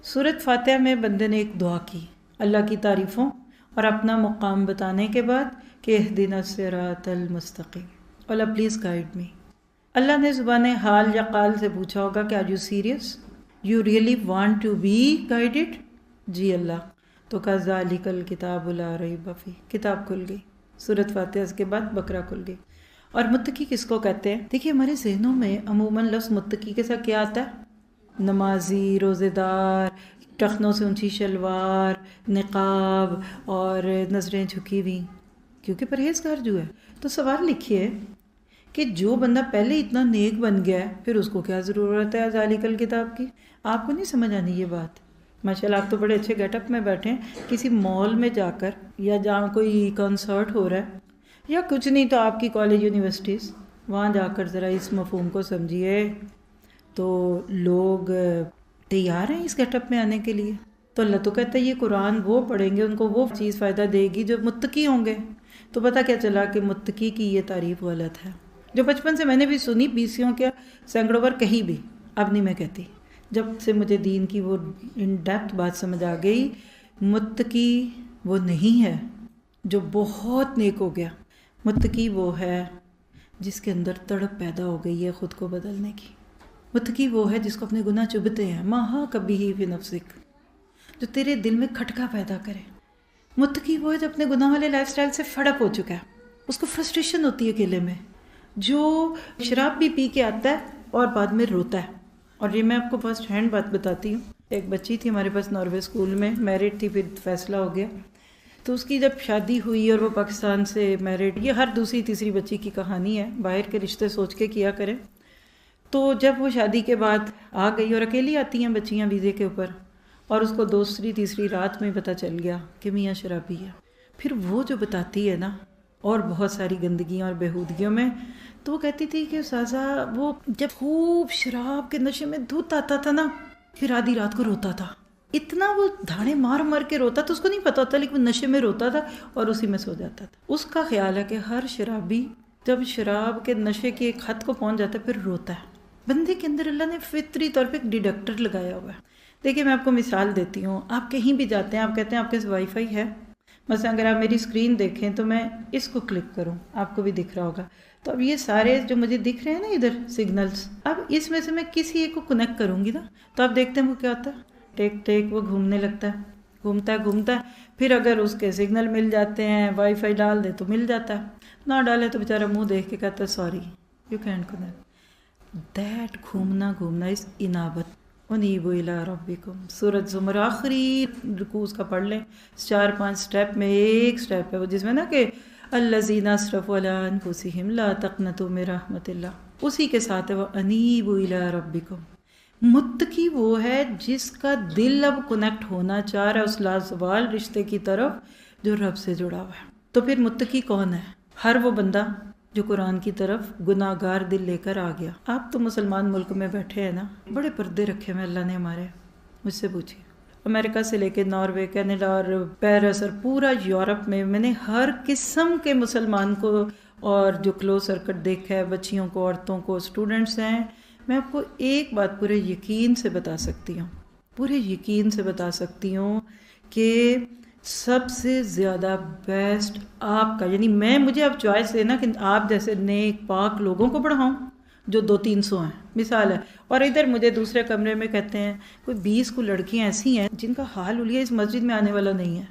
سورۃ فاتحہ میں بندے نے ایک دعا کی اللہ کی تعریفوں اور اپنا مقام بتانے کے بعد کہ اہدنا الصراط المستقیم، اللہ پلیز گائیڈ می۔ اللہ نے زبان حال یا قال سے پوچھا ہوگا کہ are you serious, you really want to be guided? جی اللہ۔ تو کذالک الکتاب لا ریب فیہ، کتاب کھل گئی۔ سورۃ فاتحہ کے بعد بقرہ کھل گئی۔ اور متقی کس کو کہتے ہیں؟ دیکھیے ہمارے ذہنوں میں عموماً لفظ متقی کے ساتھ کیا آتا ہے؟ نمازی، روزے دار، ٹخنوں سے اونچی شلوار، نقاب اور نظریں جھکی ہوئی، کیونکہ پرہیزگار جو ہے۔ تو سوال لکھیے کہ جو بندہ پہلے اتنا نیک بن گیا ہے پھر اس کو کیا ضرورت ہے ذالک الکتاب کی؟ آپ کو نہیں سمجھ آنی یہ بات؟ ماشاءاللہ آپ تو بڑے اچھے گیٹ اپ میں بیٹھے ہیں، کسی مال میں جا کر یا جہاں کوئی کنسرٹ ہو رہا ہے یا کچھ نہیں تو آپ کی کالج یونیورسٹیز، وہاں جا کر ذرا اس مفہوم کو سمجھیے تو لوگ تیار ہیں اس گیٹ اپ میں آنے کے لیے۔ تو اللہ تو کہتا ہے یہ قرآن وہ پڑھیں گے ان کو وہ چیز فائدہ دے گی جو متقی ہوں گے۔ تو پتہ کیا چلا کہ متقی کی یہ تعریف غلط ہے، جو بچپن سے میں نے بھی سنی، بیسیوں کے سینکڑوں بار کہیں بھی، اب نہیں میں کہتی۔ جب سے مجھے دین کی وہ ان ڈیپتھ بات سمجھ آ گئی، متقی وہ نہیں ہے جو بہت نیک ہو گیا، متقی وہ ہے جس کے اندر تڑپ پیدا ہو گئی ہے خود کو بدلنے کی۔ متقی وہ ہے جس کو اپنے گناہ چبھتے ہیں، ماہا کبھی ہی فی نفسک، جو تیرے دل میں کھٹکا پیدا کرے۔ متقی وہ ہے جو اپنے گناہ والے لائف سٹائل سے فڈ اپ ہو چکا ہے، اس کو فرسٹریشن ہوتی ہے اکیلے میں، جو شراب بھی پی کے آتا ہے اور بعد میں روتا ہے۔ اور یہ میں آپ کو فرسٹ ہینڈ بات بتاتی ہوں۔ ایک بچی تھی ہمارے پاس ناروے اسکول میں، میرڈ تھی، پھر فیصلہ ہو گیا، تو اس کی جب شادی ہوئی اور وہ پاکستان سے میرڈ، یہ ہر دوسری تیسری بچی کی کہانی ہے، باہر کے رشتے سوچ کے کیا کریں۔ تو جب وہ شادی کے بعد آ گئی، اور اکیلی آتی ہیں بچیاں ویزے کے اوپر، اور اس کو دوسری تیسری رات میں پتہ چل گیا کہ میاں شرابی ہے، پھر وہ جو بتاتی ہے نا، اور بہت ساری گندگیاں اور بےہودگیوں میں، تو وہ کہتی تھی کہ استاذہ وہ جب خوب شراب کے نشے میں دھوت آتا تھا نا، پھر آدھی رات کو روتا تھا، اتنا وہ دھاڑے مار مار کے روتا تھا، اس کو نہیں پتا ہوتا لیکن نشے میں روتا تھا اور اسی میں سو جاتا تھا۔ اس کا خیال ہے کہ ہر شرابی جب شراب کے نشے کی ایک حد کو پہنچ جاتا ہے پھر روتا ہے۔ بندے کے اندر اللہ نے فطری طور پہ ایک ڈیڈکٹر لگایا ہوا ہے۔ دیکھیے میں آپ کو مثال دیتی ہوں، آپ کہیں بھی جاتے ہیں، آپ کہتے ہیں آپ کے پاس وائی فائی ہے، مثلا اگر آپ میری اسکرین دیکھیں تو میں اس کو کلک کروں، آپ کو بھی دکھ رہا ہوگا، تو اب یہ سارے جو مجھے دکھ رہے ہیں نا ادھر سگنلز، اب اس میں سے میں کسی ایک کو کنیکٹ کروں گی نا، تو آپ دیکھتے ہیں وہ کیا ہوتا ہے، ٹیک ٹیک وہ گھومنے لگتا ہے، گھومتا ہے، پھر اگر اس کے سگنل مل جاتے ہیں، وائی فائی ڈال دے تو مل جاتا ہے، نہ ڈالے تو بیچارہ منہ دیکھ کے کہتا ہے sorry you can't connect. That گھومنا از انابت۔ انیبوا الی ربکم، سورۃ زمر آخری رکوع کا پڑھ لیں، 4-5 سٹیپ میں ایک سٹیپ ہے وہ جس میں نا کہ الذین اسرفوا علی انفسہم لا تقنطوا من رحمت اللہ، اسی کے ساتھ ہے وہ انیبوا الی ربکم۔ متقی وہ ہے جس کا دل اب کنیکٹ ہونا چاہ رہا ہے اس لازوال رشتے کی طرف جو رب سے جڑا ہوا ہے۔ تو پھر متقی کون ہے؟ ہر وہ بندہ جو قرآن کی طرف گناہ گار دل لے کر آ گیا۔ آپ تو مسلمان ملک میں بیٹھے ہیں نا، بڑے پردے رکھے ہیں اللہ نے ہمارے، مجھ سے پوچھیے، امریکہ سے لے کے ناروے، کینیڈا اور پیرس اور پورا یورپ میں نے ہر قسم کے مسلمان کو اور جو کلوز سرکٹ دیکھا ہے، بچیوں کو، عورتوں کو، اسٹوڈنٹس ہیں۔ میں آپ کو ایک بات پورے یقین سے بتا سکتی ہوں کہ سب سے زیادہ بیسٹ آپ کا، یعنی مجھے اب چوائس دینا کہ آپ جیسے نیک پاک لوگوں کو پڑھاؤں جو 200-300 ہیں، مثال ہے، اور ادھر مجھے دوسرے کمرے میں کہتے ہیں کوئی 20 کو لڑکیاں ایسی ہیں جن کا حال حلیہ اس مسجد میں آنے والا نہیں ہے،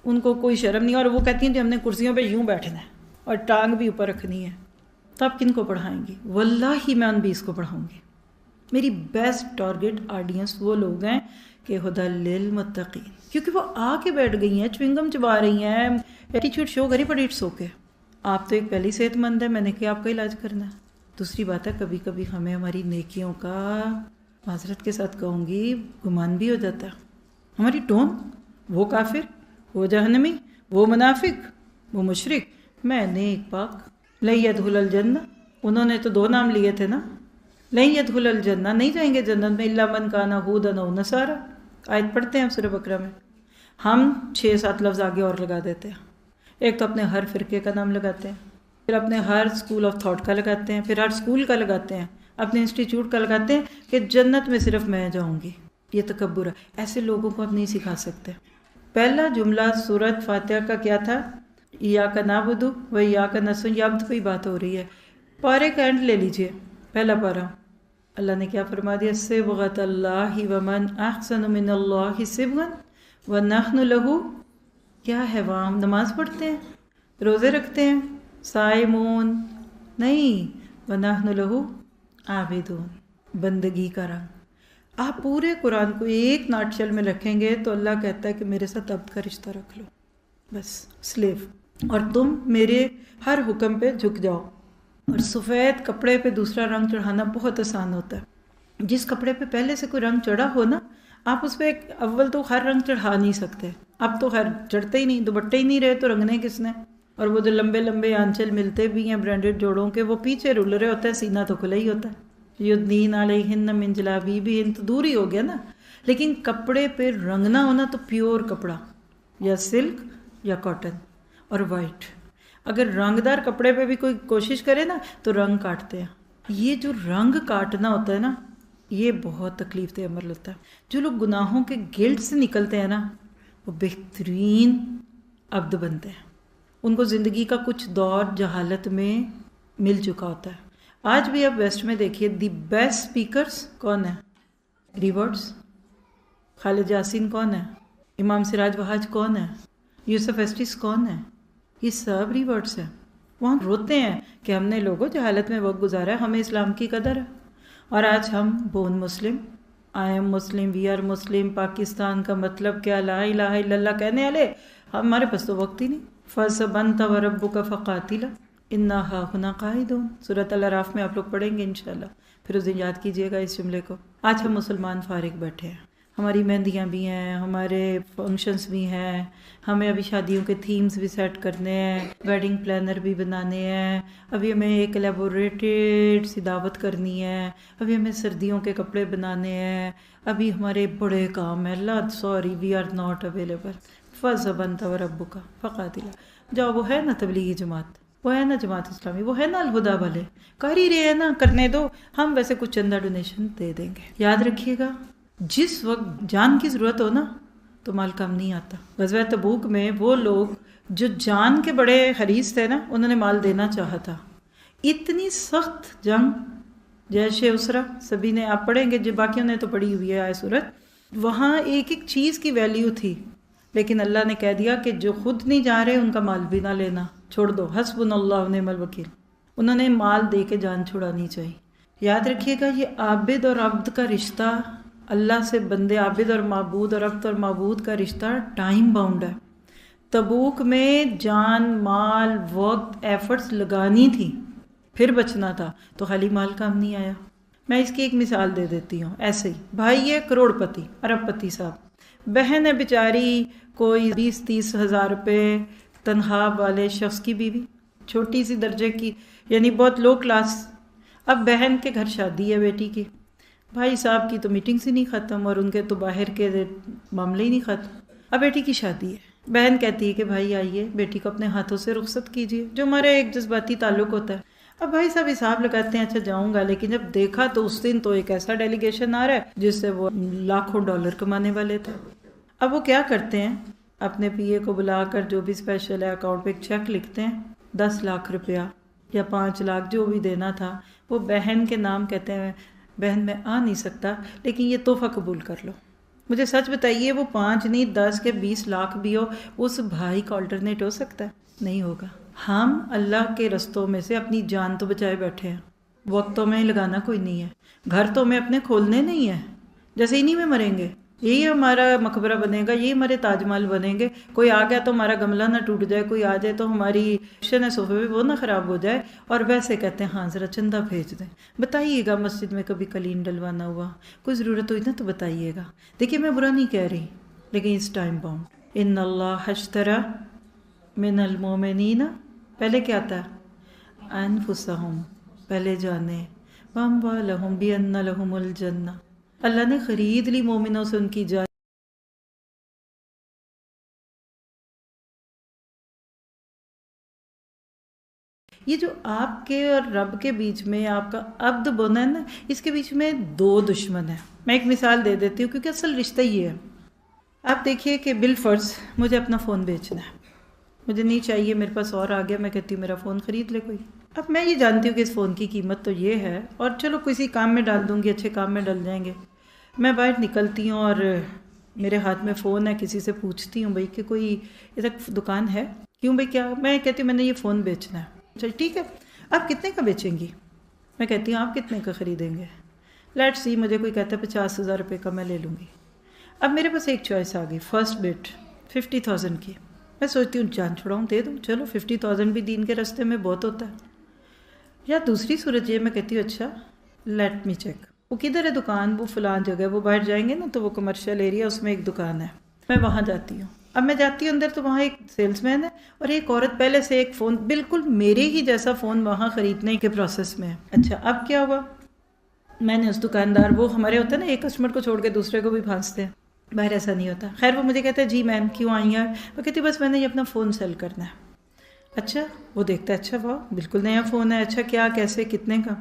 ان کو کوئی شرم نہیں، اور وہ کہتی ہیں کہ ہم نے کرسیوں پہ یوں بیٹھنا ہے اور ٹانگ بھی اوپر رکھنی ہے، تو آپ کن کو پڑھائیں گی؟ واللہ میں ان 20 کو پڑھاؤں گی۔ میری بیسٹ ٹارگٹ آڈینس وہ لوگ ہیں کہ ہدی للمتقین، کیونکہ وہ آ کے بیٹھ گئی ہیں، چوئنگم چبا رہی ہیں، ایٹیچیوڈ شو کری بٹ اٹس اوکے۔ آپ تو ایک پہلی صحت مند ہے، میں نے کیا آپ کا علاج کرنا ہے؟ دوسری بات ہے کبھی کبھی ہمیں ہماری نیکیوں کا، معذرت کے ساتھ کہوں گی، گمان بھی ہو جاتا ہے، ہماری ٹون، وہ کافر، وہ جہنمی، وہ منافق، وہ مشرک، میں نیک پاک، لن يدخل الجنہ، انہوں نے تو 2 نام لیے تھے نا، لن يدخل الجنہ، نہیں جائیں گے جنت میں، الا من کان ہودا او نصارا، آیت پڑھتے ہیں سورہ بقرہ میں، ہم 6-7 لفظ آگے اور لگا دیتے ہیں، ایک تو اپنے ہر فرقے کا نام لگاتے ہیں، پھر اپنے ہر اسکول آف تھاٹ کا لگاتے ہیں، پھر ہر اسکول کا لگاتے ہیں، اپنے انسٹیٹیوٹ کا لگاتے ہیں کہ جنت میں صرف میں جاؤں گی۔ یہ تکبر ہے، ایسے لوگوں کو آپ نہیں سکھا سکتے۔ پہلا جملہ سورۃ فاتحہ کا کیا تھا؟ ایاک نعبد و ایاک نستعین، عبد پہ بات ہو رہی ہے۔ پارے کا اینڈ لے لیجئے، پہلا پارا، اللہ نے کیا فرما دیا؟ صبغۃ اللہ ومن احسن من اللہ صبغا ونحن لہ، کیا ہے؟ وہ ہم نماز پڑھتے ہیں، روزے رکھتے ہیں، صائمون نہیں، وَنَحْنُ لَهُ عَابِدُونَ، بندگی کا رنگ۔ آپ پورے قرآن کو ایک ناٹشل میں رکھیں گے تو اللہ کہتا ہے کہ میرے ساتھ عبد کا رشتہ رکھ لو، بس سلیو، اور تم میرے ہر حکم پہ جھک جاؤ۔ اور سفید کپڑے پہ دوسرا رنگ چڑھانا بہت آسان ہوتا ہے۔ جس کپڑے پہ پہلے سے کوئی رنگ چڑھا ہو نا، آپ اس پہ اول تو ہر رنگ چڑھا نہیں سکتے، اب تو خیر چڑھتے ہی نہیں، دوپٹے ہی نہیں رہے تو رنگنے کس نے؟ اور وہ جو لمبے لمبے آنچل ملتے بھی ہیں برانڈڈ جوڑوں کے، وہ پیچھے رول رہے ہوتا ہے، سینہ تو کھلا ہی ہوتا ہے۔ یدنین علیہن من جلابیبہن، تو دور ہی ہو گیا نا۔ لیکن کپڑے پہ رنگنا ہونا تو پیور کپڑا، یا سلک یا کاٹن اور وائٹ۔ اگر رنگدار کپڑے پہ بھی کوئی کوشش کرے نا تو رنگ کاٹتے ہیں۔ یہ جو رنگ کاٹنا ہوتا ہے نا، یہ بہت تکلیف دہ عمل ہوتا ہے۔ جو لوگ گناہوں کے گلٹ سے نکلتے ہیں نا، وہ بہترین عبد بنتے ہیں۔ ان کو زندگی کا کچھ دور جہالت میں مل چکا ہوتا ہے۔ آج بھی آپ ویسٹ میں دیکھیے، دی بیسٹ سپیکرز کون ہیں؟ ریورڈز، خالد یاسین کون ہے؟ امام سراج وہاج کون ہے؟ یوسف ایسٹس کون ہے؟ یہ سب ریورڈز ہیں۔ وہاں روتے ہیں کہ ہم نے لوگوں جہالت میں وقت گزارا ہے، ہمیں اسلام کی قدر ہے۔ اور آج ہم born Muslim, I am Muslim, we are Muslim, Pakistan کا مطلب کیا، لا الہ الا اللہ کہنے والے، ہمارے پاس تو وقت ہی نہیں۔ فَصَبَنْتَ وَرَبُّكَ فَقَاتِلَ إِنَّا هَاهُنَا قَاعِدُونَ، سورۃ الاعراف میں آپ لوگ پڑھیں گے انشاءاللہ، پھر اس دن یاد کیجئے گا اس جملے کو۔ آج ہم مسلمان فارغ بیٹھے ہیں، ہماری مہندیاں بھی ہیں، ہمارے فنکشنز بھی ہیں، ہمیں ابھی شادیوں کے تھیمز بھی سیٹ کرنے ہیں، ویڈنگ پلانر بھی بنانے ہیں، ابھی ہمیں ایک الیبوریٹڈ سی دعوت کرنی ہے، ابھی ہمیں سردیوں کے کپڑے بنانے ہیں، ابھی ہمارے بڑے کام ہیں۔ اللہ sorry, we are not available. فَصَبَنْتَ وَرَبُّكَ فَقَاتِلَ، جاؤ، وہ ہے نا تبلیغی جماعت، وہ ہے نا جماعت اسلامی، وہ ہے نا الہدا والے، کر ہی رہے ہیں نا، کرنے دو، ہم ویسے کچھ چندہ ڈونیشن دے دیں گے۔ یاد رکھیے گا، جس وقت جان کی ضرورت ہو نا تو مال کم نہیں آتا۔ غزوہ تبوک میں وہ لوگ جو جان کے بڑے حریص تھے نا، انہوں نے مال دینا چاہا تھا۔ اتنی سخت جنگ، جیش اسرا، سبھی نے آپ پڑھیں گے، جو باقیوں نے تو پڑھی ہوئی ہے آئے سورت، وہاں ایک ایک چیز کی ویلیو تھی، لیکن اللہ نے کہہ دیا کہ جو خود نہیں جا رہے ان کا مال بھی نہ لینا، چھوڑ دو، حسبنا اللہ و نعم الوکیل۔ انہوں نے مال دے کے جان چھڑانی چاہیے۔ یاد رکھیے گا، یہ عابد اور عبد کا رشتہ، اللہ سے بندے عابد اور معبود، اور عبد اور معبود کا رشتہ ٹائم باؤنڈ ہے۔ تبوک میں جان، مال، وقت، ایفرٹس لگانی تھی، پھر بچنا تھا، تو خالی مال کام نہیں آیا۔ میں اس کی ایک مثال دے دیتی ہوں، ایسے ہی بھائی ہے کروڑ پتی، ارب پتی صاحب، بہن ہے بیچاری کوئی 20-30 ہزار روپے تنخواہ والے شخص کی بیوی، چھوٹی سی درجے کی، یعنی بہت لو کلاس۔ اب بہن کے گھر شادی ہے بیٹی کی، بھائی صاحب کی تو میٹنگز ہی نہیں ختم، اور ان کے تو باہر کے معاملے ہی نہیں ختم۔ اب بیٹی کی شادی ہے، بہن کہتی ہے کہ بھائی آئیے، بیٹی کو اپنے ہاتھوں سے رخصت کیجیے، جو ہمارا ایک جذباتی تعلق ہوتا ہے۔ اب بھائی صاحب حساب لگاتے ہیں، اچھا جاؤں گا، لیکن جب دیکھا تو اس دن تو ایک ایسا ڈیلیگیشن آ رہا ہے جس سے وہ لاکھوں ڈالر کمانے والے تھے۔ اب وہ کیا کرتے ہیں، اپنے پی اے کو بلا کر جو بھی اسپیشل ہے اکاؤنٹ پہ ایک چیک لکھتے ہیں، 10 لاکھ روپیہ یا 5 لاکھ جو بھی دینا تھا، وہ بہن کے نام کہتے ہیں، بہن میں آ نہیں سکتا لیکن یہ تحفہ قبول کر لو۔ مجھے سچ بتائیے، وہ 5 نہیں 10 کے 20 لاکھ بھی ہو، اس بھائی کا آلٹرنیٹ ہو سکتا ہے؟ نہیں ہوگا۔ ہم اللہ کے رستوں میں سے اپنی جان تو بچائے بیٹھے ہیں، وقت تو ہمیں لگانا کوئی نہیں ہے، گھر تو ہمیں اپنے کھولنے نہیں ہیں، جیسے انہی میں مریں گے، یہی ہمارا مقبرہ بنے گا، یہی ہمارے تاج محل بنیں گے۔ کوئی آ گیا تو ہمارا گملہ نہ ٹوٹ جائے، کوئی آ جائے تو ہماری کشن ہے صوفے پہ وہ نہ خراب ہو جائے، اور ویسے کہتے ہیں ہاں ذرا چندہ بھیج دیں۔ بتائیے گا مسجد میں کبھی کلیم ڈلوانا ہوا، کوئی ضرورت ہوئی نا تو بتائیے گا۔ دیکھیے میں برا نہیں کہہ رہی، لیکن اس ٹائم باؤنڈ، ان اللہ اشتری من المؤمنین، پہلے کیا تھا؟ انفسہم، پہلے جانے، واموالہم بان لہم الجنہ، اللہ نے خرید لی مومنوں سے ان کی جان۔ یہ جو آپ کے اور رب کے بیچ میں آپ کا عبد بنا ہے نا، اس کے بیچ میں دو دشمن ہیں۔ میں ایک مثال دے دیتی ہوں کیونکہ اصل رشتہ یہ ہے۔ آپ دیکھیے کہ بالفرض مجھے اپنا فون بیچنا ہے، مجھے نہیں چاہیے، میرے پاس اور آ گیا، میں کہتی ہوں میرا فون خرید لے کوئی۔ اب میں یہ جانتی ہوں کہ اس فون کی قیمت تو یہ ہے، اور چلو کسی کام میں ڈال دوں گی، اچھے کام میں ڈل جائیں گے۔ میں باہر نکلتی ہوں اور میرے ہاتھ میں فون ہے، کسی سے پوچھتی ہوں بھائی کہ کوئی ادھر دکان ہے؟ کیوں بھائی کیا؟ میں کہتی ہوں میں نے یہ فون بیچنا ہے۔ اچھا ٹھیک ہے، آپ کتنے کا بیچیں گی؟ میں کہتی ہوں آپ کتنے کا خریدیں گے؟ لیٹس سی مجھے کوئی کہتا ہے 50,000 روپے کا میں لے لوں گی۔ اب میرے پاس ایک چوائس آ گئی، فرسٹ بٹ 50,000 کی۔ میں سوچتی ہوں جان چھڑاؤں، دے دوں، چلو 50,000 بھی دین کے راستے میں بہت ہوتا ہے۔ یا دوسری صورت یہ، میں کہتی ہوں اچھا لیٹ می چیک، وہ کدھر ہے دکان؟ وہ فلان جگہ، وہ باہر جائیں گے نا تو وہ کمرشل ایریا، اس میں ایک دکان ہے، میں وہاں جاتی ہوں۔ اب میں جاتی ہوں اندر تو وہاں ایک سیلس مین ہے اور ایک عورت پہلے سے ایک فون بالکل میرے ہی جیسا فون وہاں خریدنے کے پروسیس میں ہے۔ اچھا اب کیا ہوا، میں نے اس دکاندار، وہ ہمارے ہوتا ہے نا ایک کسٹمر کو چھوڑ کے دوسرے کو بھی پھانستے ہیں، باہر ایسا نہیں ہوتا۔ خیر وہ مجھے کہتا ہے جی میم کیوں آئی ہیں؟ وہ کہتی بس میں نے یہ اپنا فون سیل کرنا ہے۔ اچھا وہ دیکھتا ہے، اچھا واہ بالکل نیا فون ہے، اچھا کیا کیسے کتنے کا؟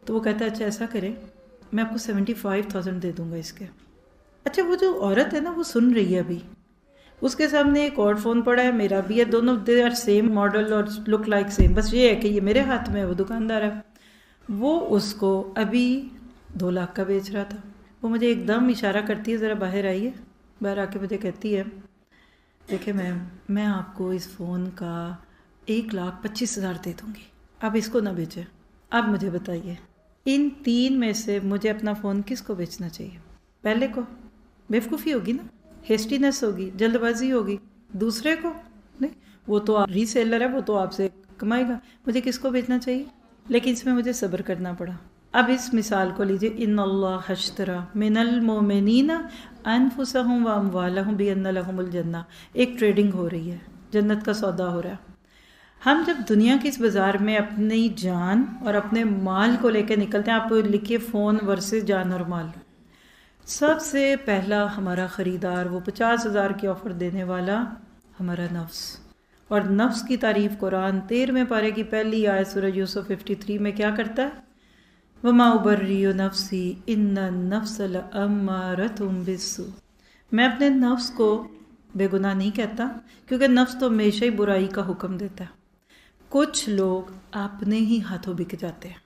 تو وہ کہتا ہے اچھا ایسا کرے میں آپ کو 75,000 دے دوں گا اس کے۔ اچھا وہ جو عورت ہے نا وہ سن رہی ہے، ابھی اس کے سامنے ایک اور فون پڑا ہے، میرا بھی ہے، دونوں دے آر سیم ماڈل اور لک لائک سیم، بس یہ ہے کہ یہ میرے ہاتھ میں ہے، وہ دکاندار ہے، وہ اس کو ابھی 2 لاکھ کا بیچ رہا تھا۔ وہ مجھے ایک دم اشارہ کرتی ہے ذرا باہر آئیے، باہر آ کے مجھے کہتی ہے دیکھیں میم میں آپ کو اس فون کا 1,25,000 دے دوں گی، اب اس کو نہ بیچیں۔ اب مجھے بتائیے ان 3 میں سے مجھے اپنا فون کس کو بیچنا چاہیے؟ پہلے کو؟ بیوقوفی ہوگی نا، ہیسٹینس ہوگی، جلد بازی ہوگی۔ دوسرے کو نہیں، وہ تو ری سیلر ہے، وہ تو آپ سے کمائے گا، مجھے کس کو بیچنا چاہیے؟ لیکن اس میں مجھے صبر کرنا پڑا۔ اب اس مثال کو لیجئے، ان اللہ اشتری من المؤمنین انفسهم واموالهم بان لهم الجنہ، ایک ٹریڈنگ ہو رہی ہے، جنت کا سودا ہو رہا ہے۔ ہم جب دنیا کے اس بازار میں اپنی جان اور اپنے مال کو لے کے نکلتے ہیں، آپ لکھیے فون ورسز جان اور مال، سب سے پہلا ہمارا خریدار، وہ 50,000 کی آفر دینے والا ہمارا نفس۔ اور نفس کی تعریف قرآن 13ویں پارے کی پہلی آیت سورہ یوسف 53 میں کیا کرتا ہے؟ وَمَا أُبَرِّئُ نَفْسِي إِنَّ النَّفْسَ لَأَمَّارَةٌ بِالسُّوءِ، میں اپنے نفس کو بے گناہ نہیں کہتا، کیونکہ نفس تو ہمیشہ ہی برائی کا حکم دیتا ہے۔ کچھ لوگ اپنے ہی ہاتھوں بک جاتے ہیں،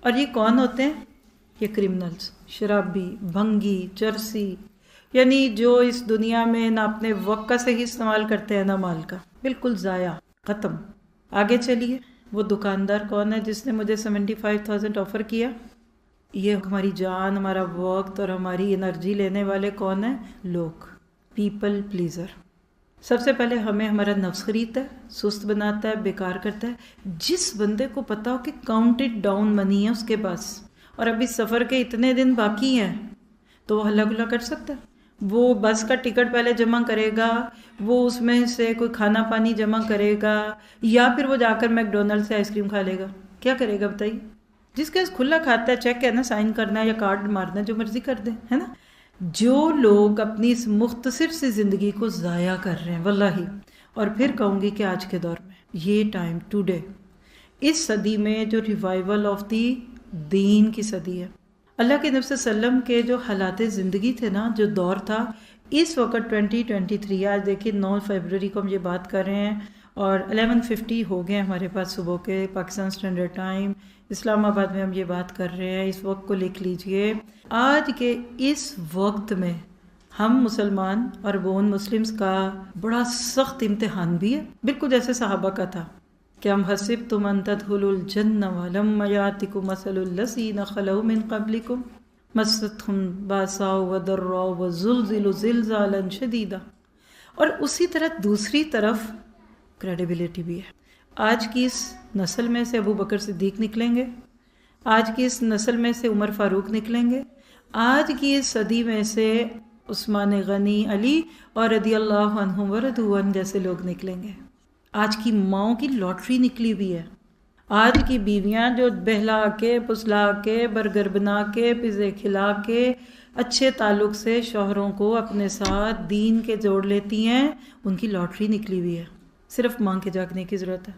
اور یہ کون ہوتے ہیں؟ یہ کرمنلز، شرابی، بھنگی، چرسی، یعنی جو اس دنیا میں نہ اپنے وقت کا صحیح استعمال کرتے ہیں نہ مال کا، بالکل ضائع، ختم۔ آگے چلیے، وہ دکاندار کون ہے جس نے مجھے 75,000 آفر کیا؟ یہ ہماری جان، ہمارا وقت اور ہماری انرجی لینے والے کون ہیں؟ لوگ، پیپل پلیزر۔ سب سے پہلے ہمیں ہمارا نفس خریدتا ہے، سست بناتا ہے، بیکار کرتا ہے۔ جس بندے کو پتا ہو کہ کاؤنٹڈ ڈاؤن منی ہے اس کے پاس اور ابھی سفر کے اتنے دن باقی ہیں، تو وہ ہلا گلا کر سکتا ہے۔ وہ بس کا ٹکٹ پہلے جمع کرے گا، وہ اس میں سے کوئی کھانا پانی جمع کرے گا، یا پھر وہ جا کر میک ڈونلڈ سے آئس کریم کھا لے گا؟ کیا کرے گا بتائیے؟ جس کے کھلا کھاتا ہے، چیک ہے نا، سائن کرنا ہے یا کارڈ مارنا ہے، جو مرضی کر دیں، ہے نا۔ جو لوگ اپنی اس مختصر سی زندگی کو ضائع کر رہے ہیں، واللہ، اور پھر کہوں گی کہ آج کے دور میں یہ ٹائم ٹوڈے، اس صدی میں جو ریوائول آف دی دین کی صدی ہے، اللہ کے نبی صلی اللہ علیہ وسلم کے جو حالات زندگی تھے نا، جو دور تھا، اس وقت 2023، آج دیکھیے 9 فروری کو ہم یہ بات کر رہے ہیں اور 11:50 ہو گئے ہمارے پاس صبح کے پاکستان اسٹینڈرڈ ٹائم، اسلام آباد میں ہم یہ بات کر رہے ہیں۔ اس وقت کو لکھ لیجئے، آج کے اس وقت میں ہم مسلمان اور بون مسلمز کا بڑا سخت امتحان بھی ہے، بالکل جیسے صحابہ کا تھا کہ ہم حسبتم ان تدخلوا الجنہ ولما یاتکم مثل الذین خلوا من قبلکم مستهم باساء وضراء وزلزلوا زلزالا شدیدا۔ اور اسی طرح دوسری طرف کریڈیبلٹی بھی ہے۔ آج کی اس نسل میں سے ابو بکر صدیق نکلیں گے، آج کی اس نسل میں سے عمر فاروق نکلیں گے، آج کی اس صدی میں سے عثمان غنی، علی اور رضی اللہ عنہم ورضوا عنہ جیسے لوگ نکلیں گے۔ آج کی ماؤں کی لاٹری نکلی ہوئی ہے، آج کی بیویاں جو بہلا کے، پسلا کے، برگر بنا کے، پیزے کھلا کے، اچھے تعلق سے شوہروں کو اپنے ساتھ دین کے جوڑ لیتی ہیں، ان کی لاٹری نکلی ہوئی ہے، صرف ماں کے جاگنے کی ضرورت ہے۔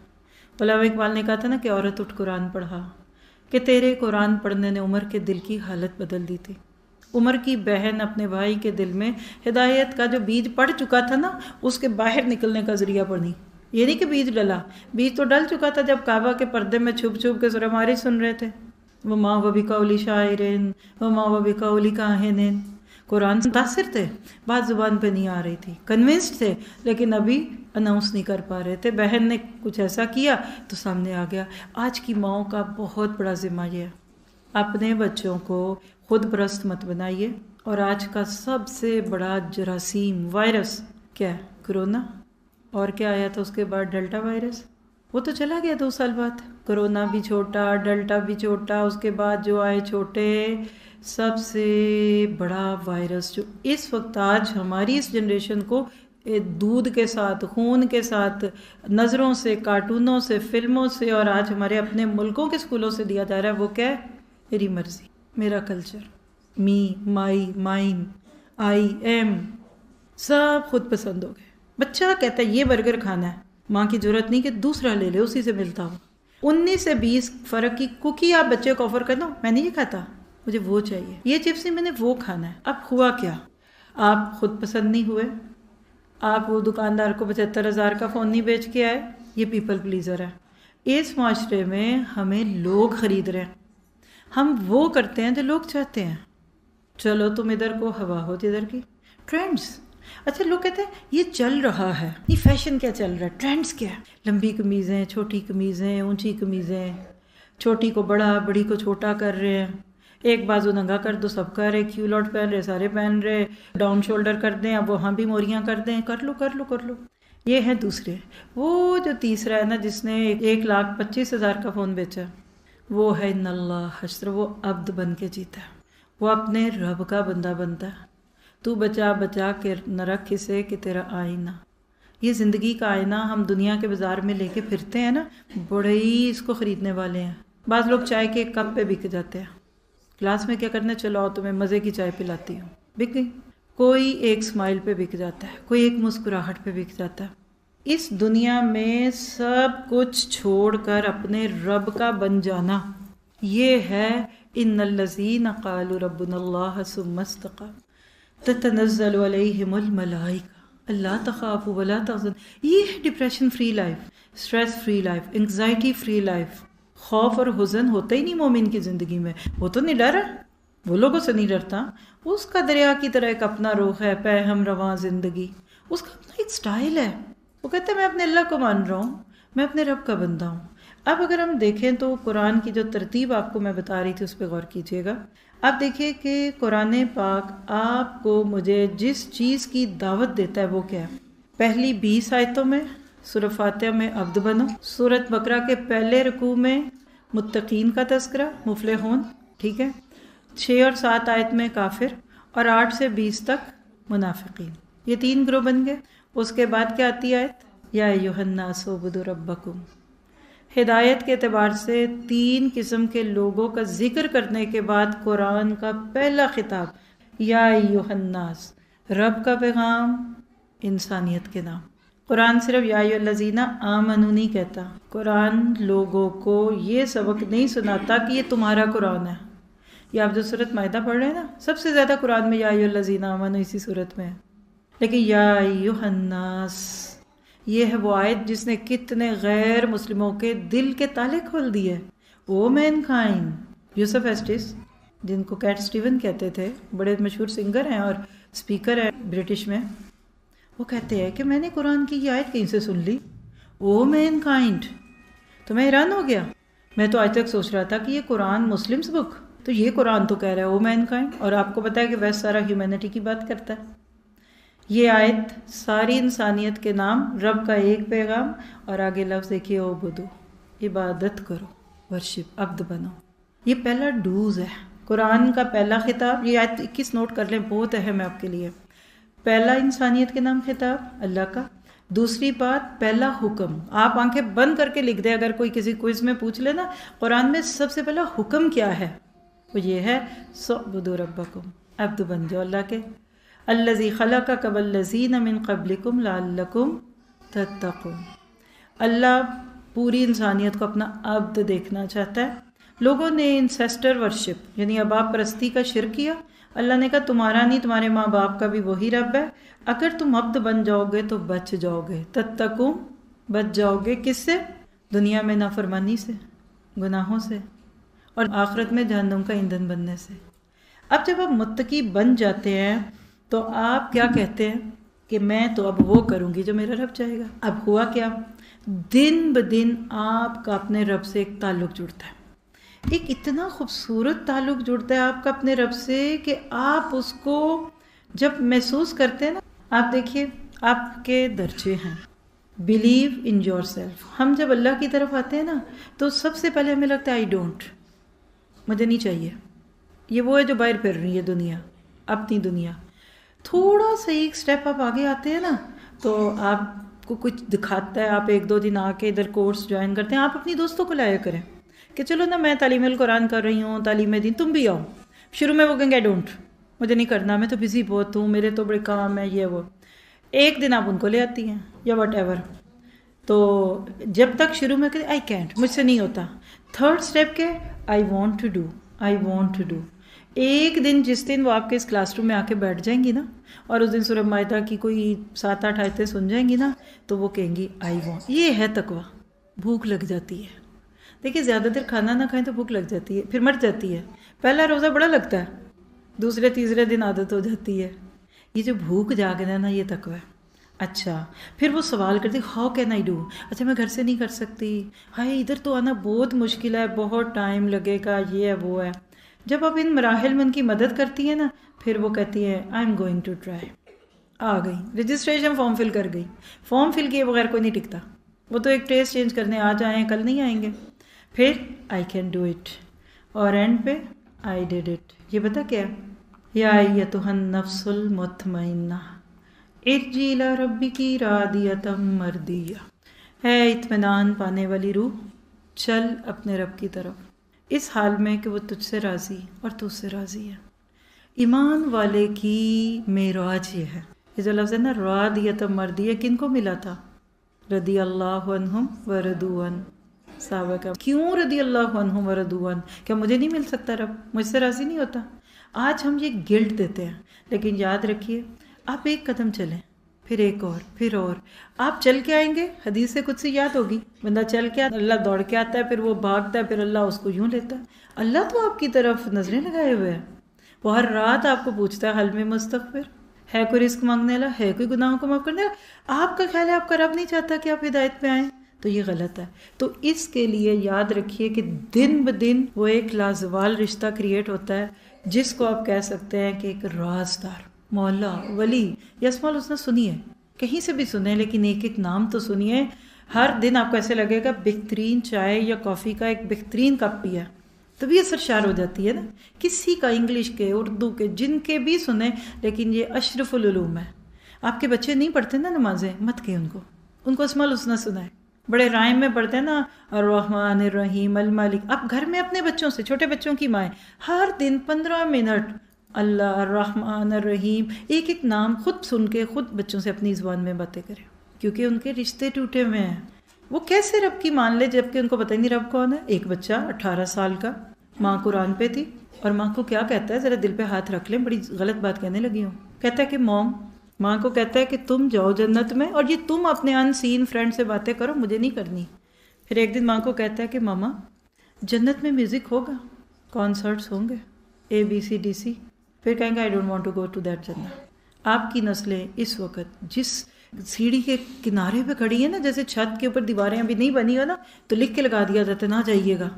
علامہ اقبال نے کہا تھا نا کہ عورت اٹھ قرآن پڑھا، کہ تیرے قرآن پڑھنے نے عمر کے دل کی حالت بدل دی تھی۔ عمر کی بہن اپنے بھائی کے دل میں ہدایت کا جو بیج پڑ چکا تھا نا، اس کے باہر نکلنے کا ذریعہ بنی۔ یہ نہیں کہ بیج ڈلا، بیج تو ڈل چکا تھا جب کعبہ کے پردے میں چھپ چھپ کے سورہ مارج سن رہے تھے، وَمَا هُوَ بِقَوْلِ شَاعِرٍ وَمَا هُوَ بِقَوْلِ کَاہِنٍ۔ قرآن سے متاثر تھے، بات زبان پہ نہیں آ رہی تھی، کنونسڈ تھے، لیکن ابھی اناؤنس نہیں کر پا رہے تھے۔ بہن نے کچھ ایسا کیا تو سامنے آ گیا۔ آج کی ماؤں کا بہت بڑا ذمہ یہ ہے، اپنے بچوں کو خود پرست مت بنائیے۔ اور آج کا سب سے بڑا جراثیم وائرس کیا ہے؟ کرونا۔ اور کیا آیا تھا اس کے بعد؟ Delta virus. وہ تو چلا گیا 2 سال بعد۔ کرونا بھی چھوٹا، ڈیلٹا بھی چھوٹا، اس کے بعد جو آئے چھوٹے۔ سب سے بڑا وائرس جو اس وقت آج ہماری اس جنریشن کو دودھ کے ساتھ، خون کے ساتھ، نظروں سے، کارٹونوں سے، فلموں سے، اور آج ہمارے اپنے ملکوں کے اسکولوں سے دیا جا رہا ہے، وہ کیا ہے؟ میری مرضی، میرا کلچر، می، مائی، مائن، آئی، ایم، سب خود پسند ہو گئے۔ بچہ کہتا ہے یہ برگر کھانا ہے، ماں کی ضرورت نہیں کہ دوسرا لے لے اسی سے ملتا ہو۔ 19 سے 20 فرق کی کوکی آپ بچے کو آفر کر دو، میں نہیں یہ کھاتا، مجھے وہ چاہیے، یہ چپس نہیں، میں نے وہ کھانا ہے۔ اب ہوا کیا؟ آپ خود پسند نہیں ہوئے، آپ وہ دکاندار کو 75,000 کا فون نہیں بیچ کے آئے، یہ پیپل پلیزر ہے۔ اس معاشرے میں ہمیں لوگ خرید رہے ہیں، ہم وہ کرتے ہیں جو لوگ چاہتے ہیں۔ چلو تم ادھر کو، ہوا ہو جدھر کی۔ ٹرینڈز، اچھا لوگ کہتے ہیں یہ چل رہا ہے، یہ فیشن کیا چل رہا ہے، ٹرینڈز کیا ہے؟ لمبی قمیضیں، چھوٹی قمیضیں، اونچی قمیضیں، چھوٹی کو بڑا، بڑی کو چھوٹا کر رہے ہیں، ایک بازو ننگا کر دو، سب کر رہے، کیولوٹ پہن رہے، سارے پہن رہے، ڈاؤن شولڈر کر دیں، اب وہاں بھی موریاں کر دیں، کر لو کر لو کر لو۔ یہ ہے دوسرے۔ وہ جو تیسرا ہے نا، جس نے 1,25,000 کا فون بیچا، وہ ہے ان اللہ حشر، وہ عبد بن کے جیتا ہے، وہ اپنے رب کا بندہ بنتا ہے۔ تو بچا بچا کے نہ رکھ اسے کہ تیرا آئینہ، یہ زندگی کا آئینہ ہم دنیا کے بازار میں لے کے پھرتے ہیں نا، بڑے ہی اس کو خریدنے والے ہیں۔ بعض لوگ چائے کے کپ پہ بک جاتے ہیں، کلاس میں کیا کرنا، چلو آؤ تمہیں مزے کی چائے پلاتی ہوں، بک گئی۔ کوئی ایک سمائل پہ بک جاتا ہے، کوئی ایک مسکراہٹ پہ بک جاتا ہے۔ اس دنیا میں سب کچھ چھوڑ کر اپنے رب کا بن جانا، یہ ہے ان الذین قالوا ربنا اللہ ثم استقاموا تتنزل علیہم الملائکہ اللہ تخافوا ولا تحزنوا۔ یہ ہے depression free life, stress free life, anxiety free life. خوف اور حزن ہوتا ہی نہیں مومن کی زندگی میں، وہ تو نہیں ڈرا، وہ لوگوں سے نہیں ڈرتا، اس کا دریا کی طرح ایک اپنا رخ ہے، پہ ہم رواں زندگی، اس کا اپنا ایک سٹائل ہے۔ وہ کہتے ہیں میں اپنے اللہ کو مان رہا ہوں، میں اپنے رب کا بندہ ہوں۔ اب اگر ہم دیکھیں تو قرآن کی جو ترتیب آپ کو میں بتا رہی تھی اس پہ غور کیجئے گا۔ آپ دیکھیے کہ قرآن پاک آپ کو مجھے جس چیز کی دعوت دیتا ہے وہ کیا ہے؟ پہلی 20 آیتوں میں سورہ فاتحہ میں عبد بنو، سورۃ بقرہ کے پہلے رکوع میں متقین کا تذکرہ، مفلحون، ٹھیک ہے، 6 اور 7 آیت میں کافر، اور 8 سے 20 تک منافقین۔ یہ 3 گروہ بن گئے۔ اس کے بعد کیا آتی ہے آیت؟ یا ایھا الناس اعبدوا ربکم۔ ہدایت کے اعتبار سے 3 قسم کے لوگوں کا ذکر کرنے کے بعد قرآن کا پہلا خطاب یا ایھا الناس، رب کا پیغام، انسانیت کے نام۔ قرآن صرف یا ایھا الذین آمنوا نہیں کہتا، قرآن لوگوں کو یہ سبق نہیں سناتا کہ یہ تمہارا قرآن ہے۔ یہ آپ جو سورۃ مائدہ پڑھ رہے ہیں نا، سب سے زیادہ قرآن میں یا ایھا الذین آمنوا اسی صورت میں ہے، لیکن یا ایھا الناس یہ ہے وہ آیت جس نے کتنے غیر مسلموں کے دل کے تالے کھول دیے۔ او مین کائنڈ، یوسف ایسٹس، جن کو کیٹ سٹیون کہتے تھے، بڑے مشہور سنگر ہیں اور سپیکر ہیں برٹش میں، وہ کہتے ہیں کہ میں نے قرآن کی یہ آیت کہیں سے سن لی، او مین کائنڈ، تو میں حیران ہو گیا۔ میں تو آج تک سوچ رہا تھا کہ یہ قرآن مسلمز بک، تو یہ قرآن تو کہہ رہا ہے او مین کائنڈ، اور آپ کو پتہ ہے کہ ویسٹ سارا ہیومینٹی کی بات کرتا ہے۔ یہ آیت ساری انسانیت کے نام، رب کا ایک پیغام، اور آگے لفظ دیکھیے عبدو، عبادت کرو، ورشپ، عبد بنو۔ یہ پہلا ڈوز ہے قرآن کا پہلا خطاب۔ یہ آیت 21 نوٹ کر لیں، بہت اہم ہے آپ کے لیے۔ پہلا انسانیت کے نام خطاب اللہ کا، دوسری بات پہلا حکم، آپ آنکھیں بند کر کے لکھ دیں، اگر کوئی کسی کوئز میں پوچھ لے نا قرآن میں سب سے پہلا حکم کیا ہے، وہ یہ ہے سعبدوا ربکم، عبد بن جاؤ اللہ کے، الذی خلقک والذین من قبلکم لعلکم تتقون۔ اللہ پوری انسانیت کو اپنا عبد دیکھنا چاہتا ہے۔ لوگوں نے انسیسٹر ورشپ یعنی اباپ پرستی کا شرک کیا۔ اللہ نے کہا تمہارا نہیں، تمہارے ماں باپ کا بھی وہی رب ہے، اگر تم عبد بن جاؤ گے تو بچ جاؤ گے، تتقون بچ جاؤ گے، کس سے؟ دنیا میں نافرمانی سے، گناہوں سے، اور آخرت میں جہنم کا ایندھن بننے سے۔ اب جب آپ متقی بن جاتے ہیں تو آپ کیا کہتے ہیں کہ میں تو اب وہ کروں گی جو میرا رب چاہے گا۔ اب ہوا کیا؟ دن بدن آپ کا اپنے رب سے ایک تعلق جڑتا ہے، ایک اتنا خوبصورت تعلق جڑتا ہے آپ کا اپنے رب سے کہ آپ اس کو جب محسوس کرتے ہیں نا، آپ دیکھیے آپ کے درجے ہیں، بلیو ان یور سیلف۔ ہم جب اللہ کی طرف آتے ہیں نا تو سب سے پہلے ہمیں لگتا ہے آئی ڈونٹ، مجھے نہیں چاہیے، یہ وہ ہے جو باہر پھر رہی ہے دنیا، اپنی دنیا۔ تھوڑا سا ایک سٹیپ آپ آگے آتے ہیں نا تو آپ کو کچھ دکھاتا ہے، آپ ایک دو دن آ کے ادھر کورس جوائن کرتے ہیں، آپ اپنی دوستوں کو لایا کریں کہ چلو نا میں تعلیم القرآن کر رہی ہوں، تعلیم دین، تم بھی آؤ۔ شروع میں وہ کہیں گے ڈونٹ، مجھے نہیں کرنا، میں تو بزی بہت ہوں، میرے تو بڑے کام ہے، یہ وہ۔ ایک دن آپ ان کو لے آتی ہیں یا واٹ ایور، تو جب تک شروع میں کہتے آئی کینٹ، مجھ سے نہیں ہوتا، تھرڈ اسٹیپ کے I want to do, I want to do. ایک دن جس دن وہ آپ کے اس کلاس روم میں آ کے بیٹھ جائیں گی نا اور اس دن سورہ مائدہ کی کوئی 7-8 آیتیں سن جائیں گی نا تو وہ کہیں گی آئی وانٹ۔ یہ ہے تقویٰ، بھوک لگ جاتی ہے۔ دیکھیے زیادہ دیر کھانا نہ کھائیں تو بھوک لگ جاتی ہے، پھر مر جاتی ہے۔ پہلا روزہ بڑا لگتا ہے، دوسرے تیسرے دن عادت ہو جاتی ہے۔ یہ جو بھوک جاگنا ہے نا یہ تقویٰ ہے۔ اچھا پھر وہ سوال کرتی ہاؤ کین آئی ڈو، اچھا میں گھر سے نہیں کر سکتی، ہائے ادھر تو آنا بہت مشکل ہے، بہت ٹائم لگے گا، یہ ہے وہ ہے۔ جب آپ ان مراحل میں ان کی مدد کرتی ہیں نا پھر وہ کہتی ہے I am going to try. آ گئی رجسٹریشن فارم فل کر گئی، فارم فل کیے بغیر کوئی نہیں ٹکتا، وہ تو ایک ٹیسٹ چینج کرنے آج آئے ہیں کل نہیں آئیں گے۔ پھر آئی کین ڈو اٹ، اور اینڈ پہ آئی ڈیڈ اٹ۔ یہ پتہ کیا ہے؟ یا ایتھا النفس المطمئنہ ارجعی الی ربک راضیۃ مرضیہ، ہے اطمینان پانے والی روح، چل اپنے رب کی طرف اس حال میں کہ وہ تجھ سے راضی اور تجھ سے راضی ہے۔ ایمان والے کی معراج یہ ہے۔ یہ جو لفظ ہے نا راضیۃ مرضیہ، کن کو ملا تھا؟ رضی اللہ عنہم ورضوا عنہ، صحابہ کا۔ کیوں رضی اللہ عنہم ورضوا عنہ؟ کیا مجھے نہیں مل سکتا رب، مجھ سے راضی نہیں ہوتا؟ آج ہم یہ گلٹ دیتے ہیں، لیکن یاد رکھیے آپ ایک قدم چلیں، پھر ایک اور، پھر اور، آپ چل کے آئیں گے، حدیث قدسی یاد ہوگی، بندہ چل کے آتا، اللہ دوڑ کے آتا ہے، پھر وہ بھاگتا ہے، پھر اللہ اس کو یوں لیتا ہے۔ اللہ تو آپ کی طرف نظریں لگائے ہوئے ہیں، وہ ہر رات آپ کو پوچھتا ہے حل میں مستغفر، ہے کوئی رزق مانگنے والا، ہے کوئی گناہوں کو معاف کرنے والا۔ آپ کا خیال ہے آپ کا رب نہیں چاہتا کہ آپ ہدایت پہ آئیں، تو یہ غلط ہے۔ تو اس کے لیے یاد رکھیے کہ دن بدن وہ ایک لازوال رشتہ کریٹ ہوتا ہے جس کو آپ کہہ سکتے ہیں کہ ایک رازدار، مولا، ولی، یا اسماء الحسنی سنیے، کہیں سے بھی سنیں لیکن ایک ایک نام تو سنیے۔ ہر دن آپ کو ایسے لگے گا بہترین چائے یا کافی کا ایک بہترین کپ پیا، تبھی سرشار ہو جاتی ہے نا۔ کسی کا انگلش کے، اردو کے، جن کے بھی سنیں، لیکن یہ اشرف العلوم ہے۔ آپ کے بچے نہیں پڑھتے نا نمازیں، مت کہ ان کو اسماء الحسنی سنائے، بڑے رائم میں پڑھتے ہیں نا الرحمن الرحیم المالک۔ آپ گھر میں اپنے بچوں سے، چھوٹے بچوں کی مائیں، ہر دن 15 منٹ اللہ الرحمن الرحیم ایک ایک نام خود سن کے خود بچوں سے اپنی زبان میں باتیں کریں، کیونکہ ان کے رشتے ٹوٹے ہوئے ہیں۔ وہ کیسے رب کی مان لے جبکہ ان کو پتہ ہی نہیں رب کون ہے؟ ایک بچہ 18 سال کا، ماں قرآن پہ تھی، اور ماں کو کیا کہتا ہے، ذرا دل پہ ہاتھ رکھ لیں، بڑی غلط بات کہنے لگی ہوں، کہتا ہے کہ ماں کو کہتا ہے کہ تم جاؤ جنت میں اور یہ تم اپنے ان سین فرینڈ سے باتیں کرو، مجھے نہیں کرنی۔ پھر ایک دن ماں کو کہتا ہے کہ ماما جنت میں میوزک ہوگا، کانسرٹس ہوں گے، ABCDC۔ پھر کہیں گے I don't want to go to that جنت۔ آپ کی نسلیں اس وقت جس سیڑھی کے کنارے پہ کھڑی ہے نا، جیسے چھت کے اوپر دیواریں ابھی نہیں بنی ہو نا تو لکھ کے لگا دیا جاتا ہے نہ جائیے گا۔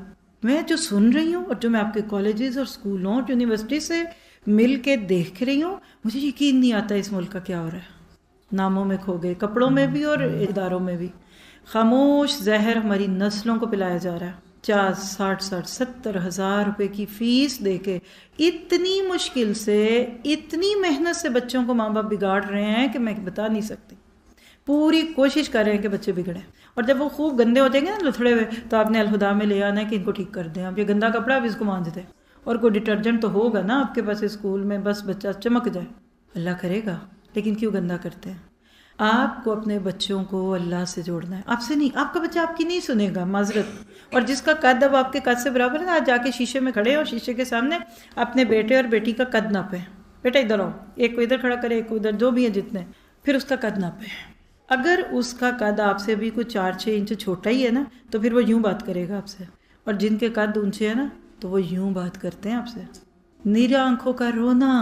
میں جو سن رہی ہوں اور جو میں آپ کے کالجز اور اسکولوں اور یونیورسٹی سے مل کے دیکھ رہی ہوں، مجھے یقین نہیں آتا اس ملک کا کیا ہو رہا ہے۔ ناموں میں کھو گئے، کپڑوں میں بھی اور اداروں میں بھی۔ خاموش زہر ہماری نسلوں کو پلایا جا رہا ہے، 50-60-70 ہزار روپے کی فیس دے کے اتنی مشکل سے، اتنی محنت سے بچوں کو ماں باپ بگاڑ رہے ہیں کہ میں بتا نہیں سکتی۔ پوری کوشش کر رہے ہیں کہ بچے بگڑیں، اور جب وہ خوب گندے ہو جائیں گے نا لتھڑے ہوئے تو آپ نے الہدا میں لے آنا ہے کہ ان کو ٹھیک کر دیں۔ اب یہ گندا کپڑا اب اس کو مانج دیں، اور کوئی ڈٹرجنٹ تو ہوگا نا آپ کے پاس اسکول میں، بس بچہ چمک جائے۔ اللہ کرے گا، لیکن کیوں گندا کرتے ہیں؟ آپ کو اپنے بچوں کو اللہ سے جوڑنا ہے، آپ سے نہیں۔ آپ کا بچہ آپ کی نہیں سنے گا، معذرت۔ اور جس کا قد اب آپ کے قد سے برابر ہے نا، آج جا کے شیشے میں کھڑے اور شیشے کے سامنے اپنے بیٹے اور بیٹی کا قد ناپیں۔ بیٹا ادھر آؤ، ایک کو ادھر کھڑا کرے، ایک کو ادھر، جو بھی ہے جتنے، پھر اس کا قد ناپیں۔ اگر اس کا قد آپ سے بھی کچھ 4-6 انچ چھوٹا ہی ہے نا، تو پھر وہ یوں بات کرے گا آپ سے، اور جن کے قد اونچے ہیں نا تو وہ یوں بات کرتے ہیں آپ سے۔ نیرا آنکھوں کا رونا،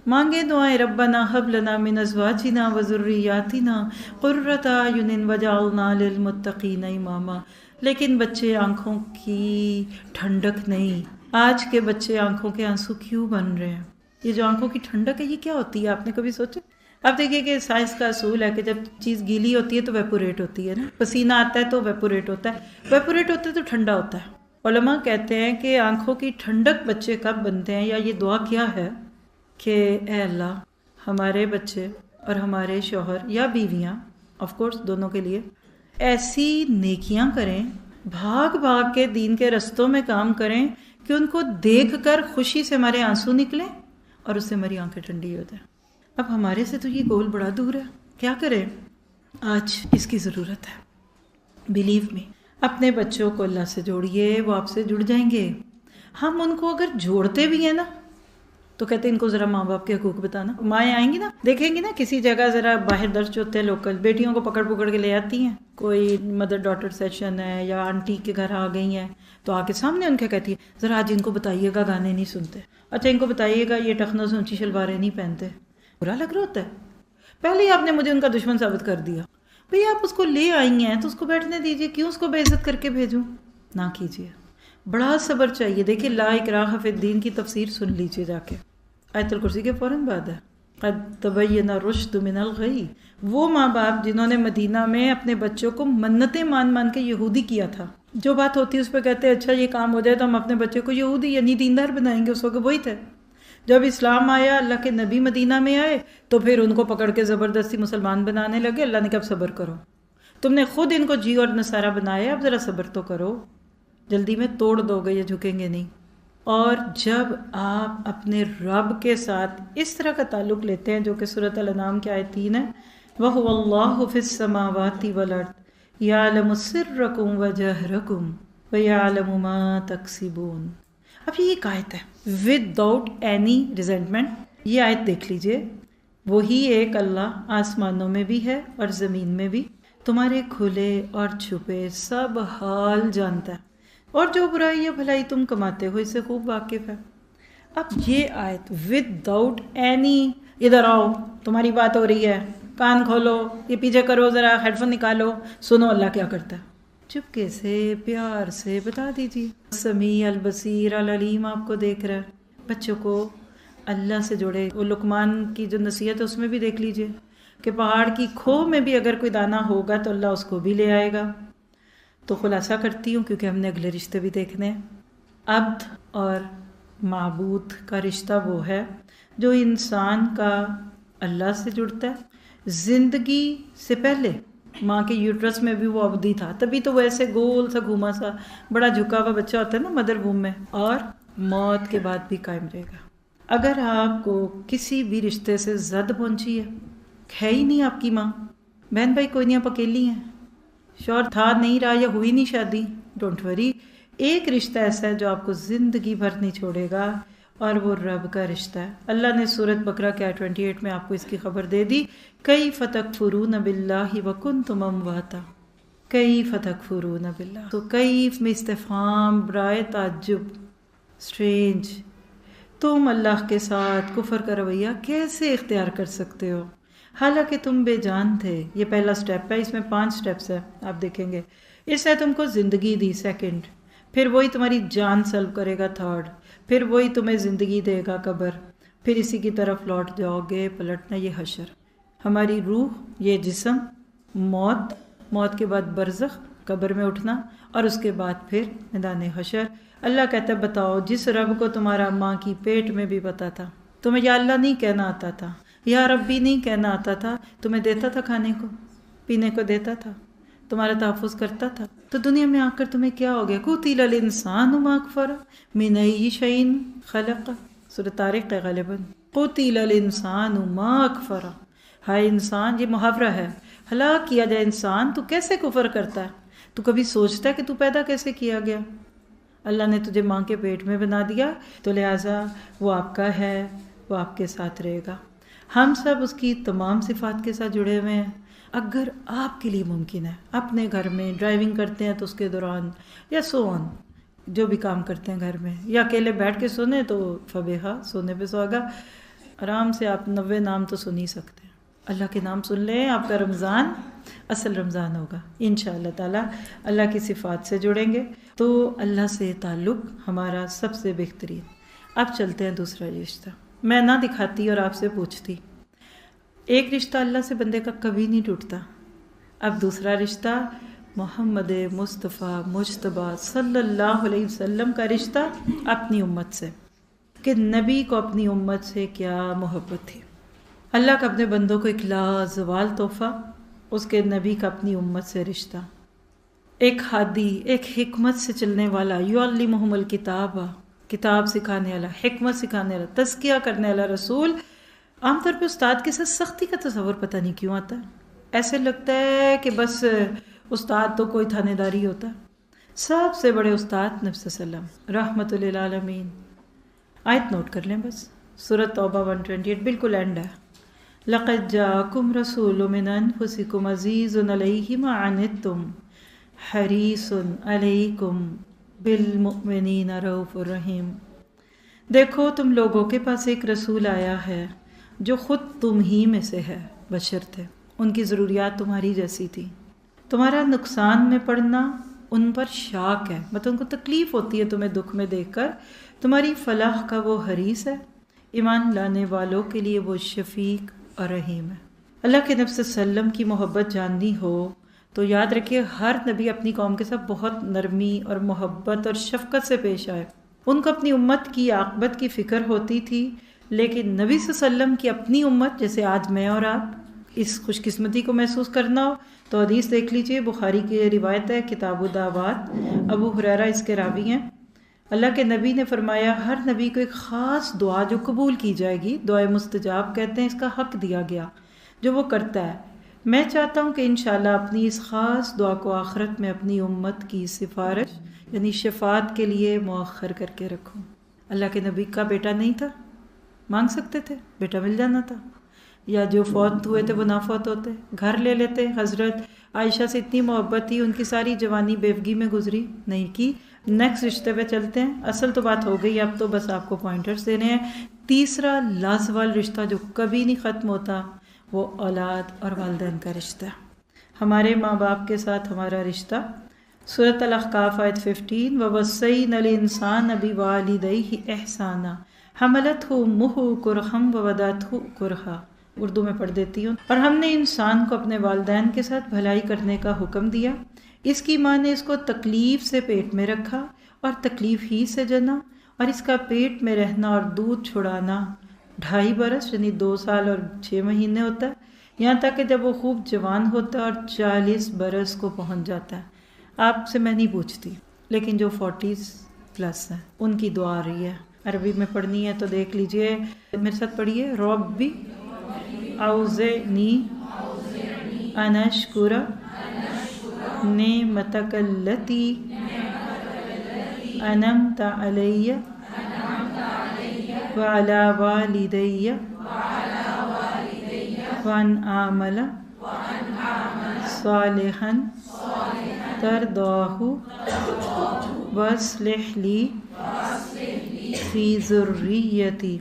مانگے دعائیں ربنا ہب لنا من ازواجنا وذریاتنا قرۃ اعین وجعلنا للمتقین اماما۔ لیکن بچے آنکھوں کی ٹھنڈک نہیں۔ آج کے بچے آنکھوں کے آنسو کیوں بن رہے ہیں؟ یہ جو آنکھوں کی ٹھنڈک ہے یہ کیا ہوتی ہے؟ آپ نے کبھی سوچا؟ آپ دیکھیے کہ سائنس کا اصول ہے کہ جب چیز گیلی ہوتی ہے تو ویپوریٹ ہوتی ہے نا، پسینہ آتا ہے تو ویپوریٹ ہوتا ہے، ویپوریٹ ہوتا ہے تو ٹھنڈا ہوتا ہے۔ علماء کہتے ہیں کہ آنکھوں کی ٹھنڈک بچے کب بنتے ہیں، یا یہ دعا کیا ہے کہ اے اللہ ہمارے بچے اور ہمارے شوہر یا بیویاں، آف کورس دونوں کے لیے، ایسی نیکیاں کریں، بھاگ بھاگ کے دین کے رستوں میں کام کریں کہ ان کو دیکھ کر خوشی سے ہمارے آنسو نکلیں اور اس سے ہماری آنکھیں ٹھنڈی ہو جائیں۔ اب ہمارے سے تو یہ گول بڑا دور ہے، کیا کریں؟ آج اس کی ضرورت ہے۔ بلیو می، اپنے بچوں کو اللہ سے جوڑیے، وہ آپ سے جڑ جائیں گے۔ ہم ان کو اگر جوڑتے بھی ہیں نا تو کہتے ہیں ان کو ذرا ماں باپ کے حقوق بتانا۔ مائیں آئیں گی نا، دیکھیں گی نا کسی جگہ ذرا باہر درج ہوتے ہیں لوکل، بیٹیوں کو پکڑ پکڑ کے لے آتی ہیں، کوئی مدر ڈاٹر سیشن ہے یا آنٹی کے گھر آ گئی ہیں تو آ کے سامنے ان کے کہتی ہے ذرا آج ان کو بتائیے گا گانے نہیں سنتے، اچھا ان کو بتائیے گا یہ ٹخنوں سے اونچی شلواریں نہیں پہنتے۔ برا لگ رہا ہوتا ہے، پہلے ہی آپ نے مجھے ان کا دشمن ثابت کر دیا۔ بھئی آپ اس کو لے آئی ہیں تو اس کو بیٹھنے دیجیے، کیوں اس کو بے عزت کر کے بھیجوں؟ نہ کیجیے، بڑا صبر چاہیے۔ دیکھیے لا اکراہ فی الدین کی تفسیر سن لیجیے جا کے، آیت الکرسی کے فوراً بعد ہے، قد تبین الرشد من الغی۔ وہ ماں باپ جنہوں نے مدینہ میں اپنے بچوں کو منتیں مان مان کے یہودی کیا تھا، جو بات ہوتی ہے اس پہ کہتے ہیں اچھا یہ کام ہو جائے تو ہم اپنے بچے کو یہودی یعنی دیندار بنائیں گے، اس وقت وہی تھے۔ جب اسلام آیا، اللہ کے نبی مدینہ میں آئے تو پھر ان کو پکڑ کے زبردستی مسلمان بنانے لگے۔ اللہ نے کہا صبر کرو، تم نے خود ان کو جی اور نصارہ بنایا، اب ذرا صبر تو کرو، جلدی میں توڑ دو گے، یہ جھکیں گے نہیں۔ اور جب آپ اپنے رب کے ساتھ اس طرح کا تعلق لیتے ہیں جو کہ سورۃ الانعام کی آیت 3 ہے، وَهُوَ اللَّهُ فِي السَّمَاوَاتِ وَالْأَرْضِ يَعْلَمُ سِرَّكُمْ وَجَهْرَكُمْ وَيَعْلَمُ مَا تَكْسِبُونَ۔ اب یہ ایک آیت ہے وداؤٹ اینی ریزنٹمنٹ، یہ آیت دیکھ لیجئے۔ وہی ایک اللہ آسمانوں میں بھی ہے اور زمین میں بھی، تمہارے کھلے اور چھپے سب حال جانتا ہے، اور جو برائی یا بھلائی تم کماتے ہو اس سے خوب واقف ہے۔ اب یہ آیت وداؤٹ اینی ادھر آؤ تمہاری بات ہو رہی ہے، کان کھولو، یہ پیچھے کرو، ذرا ہیڈ فون نکالو، سنو اللہ کیا کرتا ہے، چپکے سے پیار سے بتا دیجیے۔ سمیع البصیر العلیم آپ کو دیکھ رہا ہے۔ بچوں کو اللہ سے جوڑے۔ وہ لقمان کی جو نصیحت ہے اس میں بھی دیکھ لیجئے کہ پہاڑ کی کھوہ میں بھی اگر کوئی دانہ ہوگا تو اللہ اس کو بھی لے آئے گا۔ تو خلاصہ کرتی ہوں کیونکہ ہم نے اگلے رشتے بھی دیکھنے ہیں۔ عبد اور معبود کا رشتہ وہ ہے جو انسان کا اللہ سے جڑتا ہے۔ زندگی سے پہلے ماں کے یوٹرس میں بھی وہ عبدی تھا، تبھی تو وہ ایسے گول سا گھوما سا بڑا جھکا ہوا بچہ ہوتا ہے نا مدر ووم میں، اور موت کے بعد بھی قائم رہے گا۔ اگر آپ کو کسی بھی رشتے سے زد پہنچی ہے ہی نہیں آپ کی ماں، بہن بھائی کوئی نہیں، آپ اکیلی ہیں، شوہر تھا نہیں رہا یا ہوئی نہیں شادی، ڈونٹ وری، ایک رشتہ ایسا ہے جو آپ کو زندگی بھر نہیں چھوڑے گا، اور وہ رب کا رشتہ ہے۔ اللہ نے سورۃ بقرہ کے آیت 28 میں آپ کو اس کی خبر دے دی، کیف تکفرون باللہ وکنتم امواتا، کیف تکفرون باللہ۔ تو کیف میں استفہام برائے تعجب، اسٹرینج، تم اللہ کے ساتھ کفر کا رویہ کیسے اختیار کر سکتے ہو حالانکہ تم بے جان تھے۔ یہ پہلا سٹیپ ہے، اس میں 5 سٹیپس ہیں، آپ دیکھیں گے۔ اس نے تم کو زندگی دی، سیکنڈ، پھر وہی تمہاری جان سلب کرے گا، تھرڈ، پھر وہی تمہیں زندگی دے گا، قبر، پھر اسی کی طرف لوٹ جاؤ گے، پلٹنا، یہ حشر، ہماری روح، یہ جسم، موت، موت کے بعد برزخ، قبر میں اٹھنا، اور اس کے بعد پھر میدان حشر۔ اللہ کہتا ہے بتاؤ جس رب کو تمہارا ماں کی پیٹ میں بھی پتا تھا، تمہیں یا اللہ نہیں کہنا آتا تھا، یا ربی نہیں کہنا آتا تھا، تمہیں دیتا تھا کھانے کو پینے کو، دیتا تھا، تمہارا تحفظ کرتا تھا، تو دنیا میں آ کر تمہیں کیا ہو گیا؟ قتل الانسان ما اکفر من ای شیء خلق، سورۃ طارق ہے غالباً، قتل الانسان ما اکفر، ہائے انسان، یہ محاورہ ہے، ہلاک کیا جائے انسان، تو کیسے کفر کرتا ہے؟ تو کبھی سوچتا ہے کہ تو پیدا کیسے کیا گیا؟ اللہ نے تجھے ماں کے پیٹ میں بنا دیا، تو لہٰذا وہ آپ کا ہے، وہ آپ کے ساتھ رہے گا۔ ہم سب اس کی تمام صفات کے ساتھ جڑے ہوئے ہیں۔ اگر آپ کے لیے ممکن ہے اپنے گھر میں ڈرائیونگ کرتے ہیں تو اس کے دوران یا سو آن جو بھی کام کرتے ہیں گھر میں، یا اکیلے بیٹھ کے سونے تو فبیہا، سونے پہ سہاگا، آرام سے آپ 90 نام تو سن ہی سکتے ہیں۔ اللہ کے نام سن لیں، آپ کا رمضان اصل رمضان ہوگا انشاءاللہ تعالی۔ اللہ کی صفات سے جڑیں گے تو اللہ سے تعلق ہمارا سب سے بہترین۔ اب چلتے ہیں دوسرا رشتہ۔ میں نہ دکھاتی اور آپ سے پوچھتی، ایک رشتہ اللہ سے بندے کا کبھی نہیں ٹوٹتا۔ اب دوسرا رشتہ محمد مصطفیٰ مجتبیٰ صلی اللہ علیہ وسلم کا رشتہ اپنی امت سے، کہ نبی کو اپنی امت سے کیا محبت تھی۔ اللہ کا اپنے بندوں کو ایک لازوال تحفہ، اس کے نبی کا اپنی امت سے رشتہ۔ ایک ہادی، ایک حکمت سے چلنے والا، یعلمہم الکتاب، کتاب سکھانے والا، حکمت سکھانے والا، تزکیہ کرنے والا رسول۔ عام طور پہ استاد کے ساتھ سختی کا تصور پتہ نہیں کیوں آتا ہے، ایسے لگتا ہے کہ بس استاد تو کوئی تھانے داری ہوتا ہے۔ سب سے بڑے استاد نبی صلی اللہ علیہ وسلم رحمت للعالمین۔ آیت نوٹ کر لیں بس، سورۃ توبہ 128 بالکل اینڈ ہے۔ لَقَدْ جَاءَكُمْ رَسُولٌ مِّنْ أَنفُسِكُمْ عَزِيزٌ عَلَيْهِ مَا عَنِتُّمْ حَرِيصٌ عَلَيْكُمْ بِالْمُؤْمِنِينَ رَءُوفٌ رَحِيمٌ۔ دیکھو تم لوگوں کے پاس ایک رسول آیا ہے جو خود تم ہی میں سے ہے، بشر تھے، ان کی ضروریات تمہاری جیسی تھی، تمہارا نقصان میں پڑنا ان پر شاق ہے، مطلب ان کو تکلیف ہوتی ہے تمہیں دکھ میں دیکھ کر، تمہاری فلاح کا وہ حریص ہے، ایمان لانے والوں کے لیے وہ شفیق اور رحیم ہے۔ اللہ کے نبی صلی اللہ علیہ وسلم کی محبت جاننی ہو تو یاد رکھیے ہر نبی اپنی قوم کے ساتھ بہت نرمی اور محبت اور شفقت سے پیش آئے۔ ان کو اپنی امت کی عاقبت کی فکر ہوتی تھی، لیکن نبی صلی اللہ علیہ وسلم کی اپنی امت، جیسے آج میں اور آپ اس خوش قسمتی کو محسوس کرنا ہو تو حدیث دیکھ لیجئے، بخاری کی روایت ہے، کتاب الدعوات، ابو ہریرہ اس کے راوی ہیں۔ اللہ کے نبی نے فرمایا ہر نبی کو ایک خاص دعا جو قبول کی جائے گی، دعائے مستجاب کہتے ہیں، اس کا حق دیا گیا جو وہ کرتا ہے۔ میں چاہتا ہوں کہ انشاءاللہ اپنی اس خاص دعا کو آخرت میں اپنی امت کی سفارش یعنی شفاعت کے لیے مؤخر کر کے رکھوں۔ اللہ کے نبی کا بیٹا نہیں تھا، مانگ سکتے تھے، بیٹا مل جانا تھا، یا جو فوت ہوئے تھے وہ نہ فوت ہوتے، گھر لے لیتے۔ حضرت عائشہ سے اتنی محبت تھی، ان کی ساری جوانی بیوگی میں گزری نہیں کی۔ نیکسٹ رشتے پہ چلتے ہیں، اصل تو بات ہو گئی، اب تو بس آپ کو پوائنٹرز دینے ہیں۔ تیسرا لازوال رشتہ جو کبھی نہیں ختم ہوتا وہ اولاد اور والدین کا رشتہ، ہمارے ماں باپ کے ساتھ ہمارا رشتہ۔ سورۃ الاحقاف آیت 15 وَوَصَّيْنَا الْإِنسَانَ بِوَالِدَيْهِ إِحْسَانًا حَمَلَتْهُ أُمُّهُ كُرْهًا وَوَضَعَتْهُ كُرْهًا، اردو میں پڑھ دیتی ہوں۔ اور ہم نے انسان کو اپنے والدین کے ساتھ بھلائی کرنے کا حکم دیا، اس کی ماں نے اس کو تکلیف سے پیٹ میں رکھا اور تکلیف ہی سے جنا، اور اس کا پیٹ میں رہنا اور دودھ چھڑانا 2.5 برس یعنی 2 سال اور 6 مہینے ہوتا ہے، یہاں تک کہ جب وہ خوب جوان ہوتا ہے اور 40 برس کو پہنچ جاتا ہے۔ آپ سے میں نہیں پوچھتی، لیکن جو 40 پلس ہیں ان کی دعا آ رہی ہے، عربی میں پڑھنی ہے تو دیکھ لیجئے، میرے ساتھ پڑھیے، ربی اوزعنی ان اشکر نعمتک التی انعمت علی وعلی والدی وان اعمل صالحا ترضاہ واصلح لی فی ذریتی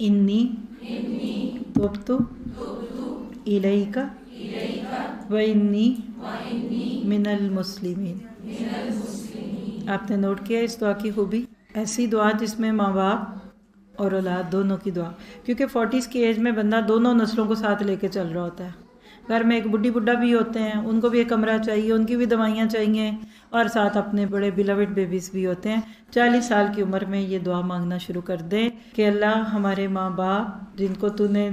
انی تبت الیک وانی من المسلمین۔ آپ نے نوٹ کیا اس دعا کی خوبی؟ ایسی دعا جس میں ماں باپ اور اولاد دونوں کی دعا، کیونکہ 40s کی ایج میں بندہ دونوں نسلوں کو ساتھ لے کے چل رہا ہوتا ہے۔ گھر میں ایک بڈھی بڈھا بھی ہوتے ہیں، ان کو بھی ایک کمرہ چاہیے، ان کی بھی دوائیاں چاہیے، اور ساتھ اپنے بڑے بیلوڈ بیبیز بھی ہوتے ہیں۔ 40 سال کی عمر میں یہ دعا مانگنا شروع کر دیں کہ اللہ ہمارے ماں باپ جن کو تو نے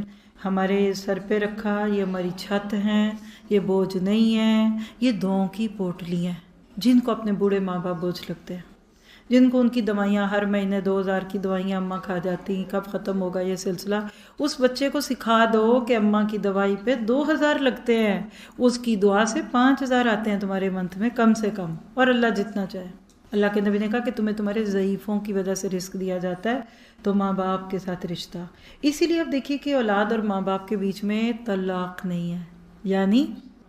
ہمارے سر پہ رکھا، یہ ہماری چھت ہیں، یہ بوجھ نہیں ہیں، یہ دعاؤں کی پوٹلی ہیں جن کو اپنے بوڑھے ماں باپ بوجھ لگتے ہیں۔ جن کو ان کی دوائیاں ہر مہینے 2000 کی دوائیاں اماں کھا جاتی ہیں، کب ختم ہوگا یہ سلسلہ، اس بچے کو سکھا دو کہ اماں کی دوائی پہ 2000 لگتے ہیں، اس کی دعا سے 5000 آتے ہیں تمہارے منتھ میں کم سے کم، اور اللہ جتنا چاہے۔ اللہ کے نبی نے کہا کہ تمہیں تمہارے ضعیفوں کی وجہ سے رزق دیا جاتا ہے، تو ماں باپ کے ساتھ رشتہ۔ اسی لیے اب دیکھیے کہ اولاد اور ماں باپ کے بیچ میں طلاق نہیں ہے، یعنی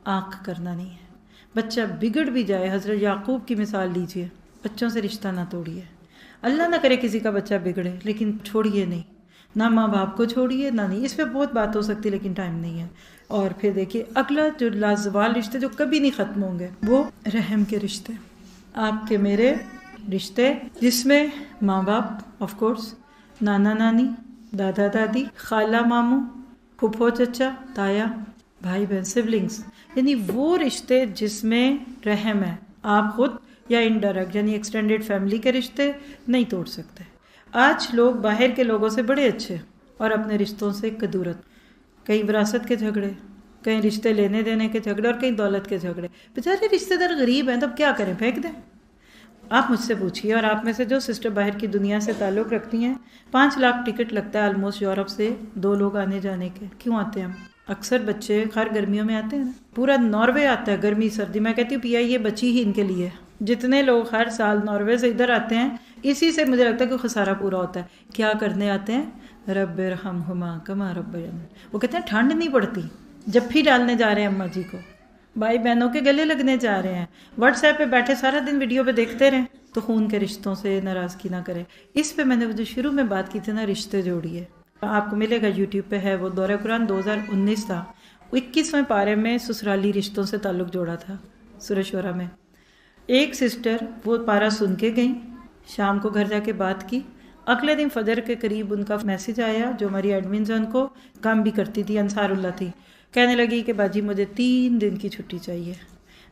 آنکھ کرنا نہیں ہے۔ بچہ بگڑ بھی جائے، حضرت یعقوب کی مثال لیجئے، بچوں سے رشتہ نہ توڑیے۔ اللہ نہ کرے کسی کا بچہ بگڑے، لیکن چھوڑیے نہیں، نہ ماں باپ کو چھوڑیے نہ نہیں۔ اس پہ بہت بات ہو سکتی لیکن ٹائم نہیں ہے۔ اور پھر دیکھیے اگلا جو لازوال رشتے جو کبھی نہیں ختم ہوں گے، وہ رحم کے رشتے، آپ کے میرے رشتے، جس میں ماں باپ آف کورس، نانا نانی، دادا دادی، خالہ ماموں، پھپھو چچا، تایا، بھائی بہن، سبلنگز، یعنی وہ رشتے جس میں رحم ہے، آپ خود یا انڈائریکٹ یعنی ایکسٹینڈیڈ فیملی کے رشتے نہیں توڑ سکتے۔ آج لوگ باہر کے لوگوں سے بڑے اچھے اور اپنے رشتوں سے کدورت، کہیں وراثت کے جھگڑے، کہیں رشتے لینے دینے کے جھگڑے، اور کہیں دولت کے جھگڑے۔ بیچارے رشتے دار غریب ہیں، تب کیا کریں، پھینک دیں؟ آپ مجھ سے پوچھیے، اور آپ میں سے جو سسٹر باہر کی دنیا سے تعلق رکھتی ہیں، 5 لاکھ ٹکٹ لگتا ہے آلموسٹ یورپ سے 2 لوگ آنے جانے کے۔ کیوں آتے ہیں ہم؟ اکثر بچے خیر گرمیوں میں آتے ہیں نا، پورا ناروے آتا ہے گرمی سردی۔ میں کہتی ہوں پیا یہ بچی ہی ان کے لیے، جتنے لوگ ہر سال ناروے سے ادھر آتے ہیں، اسی سے مجھے لگتا ہے کہ خسارہ پورا ہوتا ہے۔ کیا کرنے آتے ہیں؟ رب ارحمہما کما ربیانی۔ وہ کہتے ہیں ٹھنڈ نہیں پڑتی، جفی ڈالنے جا رہے ہیں اماں جی کو، بھائی بہنوں کے گلے لگنے جا رہے ہیں، واٹس ایپ پہ بیٹھے سارا دن ویڈیو پہ دیکھتے رہیں، تو خون کے رشتوں سے ناراضگی نہ کریں۔ اس پہ میں نے جو شروع میں بات کی تھی نا، رشتے جوڑیے، آپ کو ملے گا یوٹیوب پہ ہے، وہ دورہ قرآن 2019 تھا، 21ویں پارے میں سسرالی رشتوں سے تعلق جوڑا تھا سورہ شورہ میں۔ ایک سسٹر وہ پارہ سن کے گئیں، شام کو گھر جا کے بات کی، اگلے دن فجر کے قریب ان کا میسیج آیا، جو ہماری ایڈمنز ہیں ان کو کام بھی کرتی تھی، انصار اللہ تھی، کہنے لگی کہ باجی مجھے 3 دن کی چھٹی چاہیے،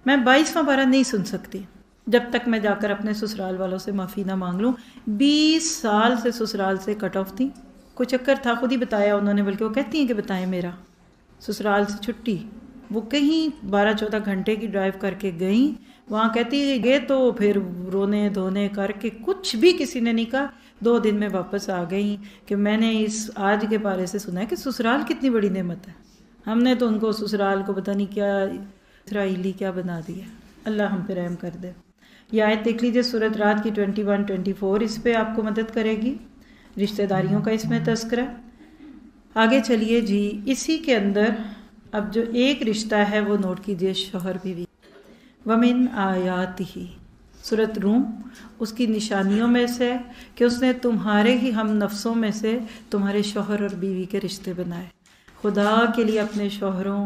میں 22واں پارہ نہیں سن سکتی جب تک میں جا کر اپنے سسرال والوں سے معافی نہ مانگ لوں۔ 20 سال سے سسرال سے کٹ آف تھی، کوئی چکر تھا، خود ہی بتایا انہوں نے، بلکہ وہ کہتی ہیں کہ بتائیں میرا سسرال سے چھٹی، وہ کہیں 12-14 گھنٹے کی ڈرائیو کر کے گئیں، وہاں کہتی گئے تو پھر رونے دھونے کر کے کچھ بھی کسی نے نہیں کہا، 2 دن میں واپس آ گئیں کہ میں نے اس آج کے پارے سے سنا ہے کہ سسرال کتنی بڑی نعمت ہے، ہم نے تو ان کو سسرال کو پتہ نہیں کیا اسرائیلی کیا بنا دیا۔ اللہ ہم پہ رحم کر دے۔ یہ آیت دیکھ لیجیے سورۃ رات کی 21-24، اس پہ آپ کو مدد کرے گی، رشتہ داریوں کا اس میں تذکرہ۔ آگے چلیے جی، اسی کے اندر اب جو ایک رشتہ ہے وہ نوٹ کیجیے، شوہر بیوی۔ وَمِنْ آیَاتِهِ، سورۃ روم، اس کی نشانیوں میں سے کہ اس نے تمہارے ہی ہم نفسوں میں سے تمہارے شوہر اور بیوی کے رشتے بنائے۔ خدا کے لیے اپنے شوہروں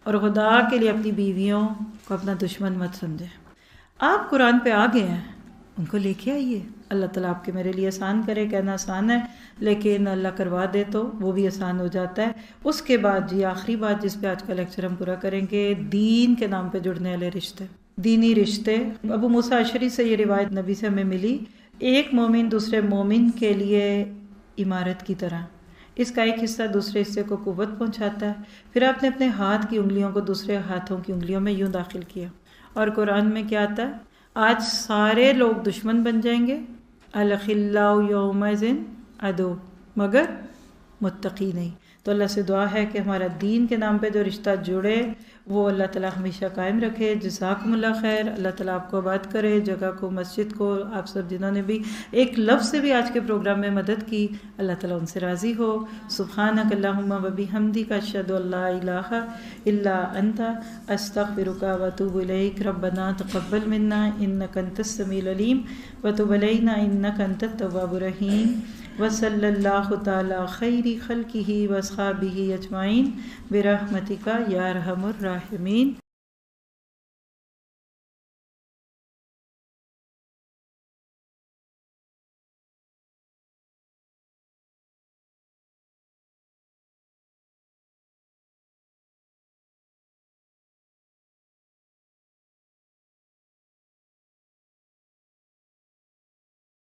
اور خدا کے لیے اپنی بیویوں کو اپنا دشمن مت سمجھیں۔ آپ قرآن پہ آ گئے ہیں، ان کو لے کے آئیے، اللہ تعالیٰ آپ کے میرے لیے آسان کرے، کہنا آسان ہے لیکن اللہ کروا دے تو وہ بھی آسان ہو جاتا ہے۔ اس کے بعد جی آخری بات جس پہ آج کا لیکچر ہم پورا کریں گے، دین کے نام پہ جڑنے والے رشتے، دینی رشتے۔ ابو موسیٰ اشعری سے یہ روایت نبی سے ہمیں ملی، ایک مومن دوسرے مومن کے لیے عمارت کی طرح، اس کا ایک حصہ دوسرے حصے کو قوت پہنچاتا ہے۔ پھر آپ نے اپنے ہاتھ کی انگلیوں کو دوسرے ہاتھوں کی انگلیوں میں یوں داخل کیا، اور قرآن میں کیا آتا ہے؟ آج سارے لوگ دشمن بن جائیں گے، الخلاء یومئذ عدو، مگر متقی نہیں۔ تو اللہ سے دعا ہے کہ ہمارا دین کے نام پہ جو رشتہ جڑے وہ اللہ تعالیٰ ہمیشہ قائم رکھے۔ جزاکم اللہ خیر، اللہ تعالیٰ آپ کو آباد کرے، جگہ کو، مسجد کو، آپ سب جنہوں نے بھی ایک لفظ سے بھی آج کے پروگرام میں مدد کی، اللہ تعالیٰ ان سے راضی ہو۔ سبحانک اللہم و بحمدک، اشہد ان لا الہ الا انت، استغفرک و اتوب الیک۔ ربنا تقبل منا انک انت السمیع العلیم وتب علینا انک انت التواب الرحیم، وصلی اللہ تعالی خیر خلقہ واصحابہ اجمعین برحمتک یا ارحم الراحمین۔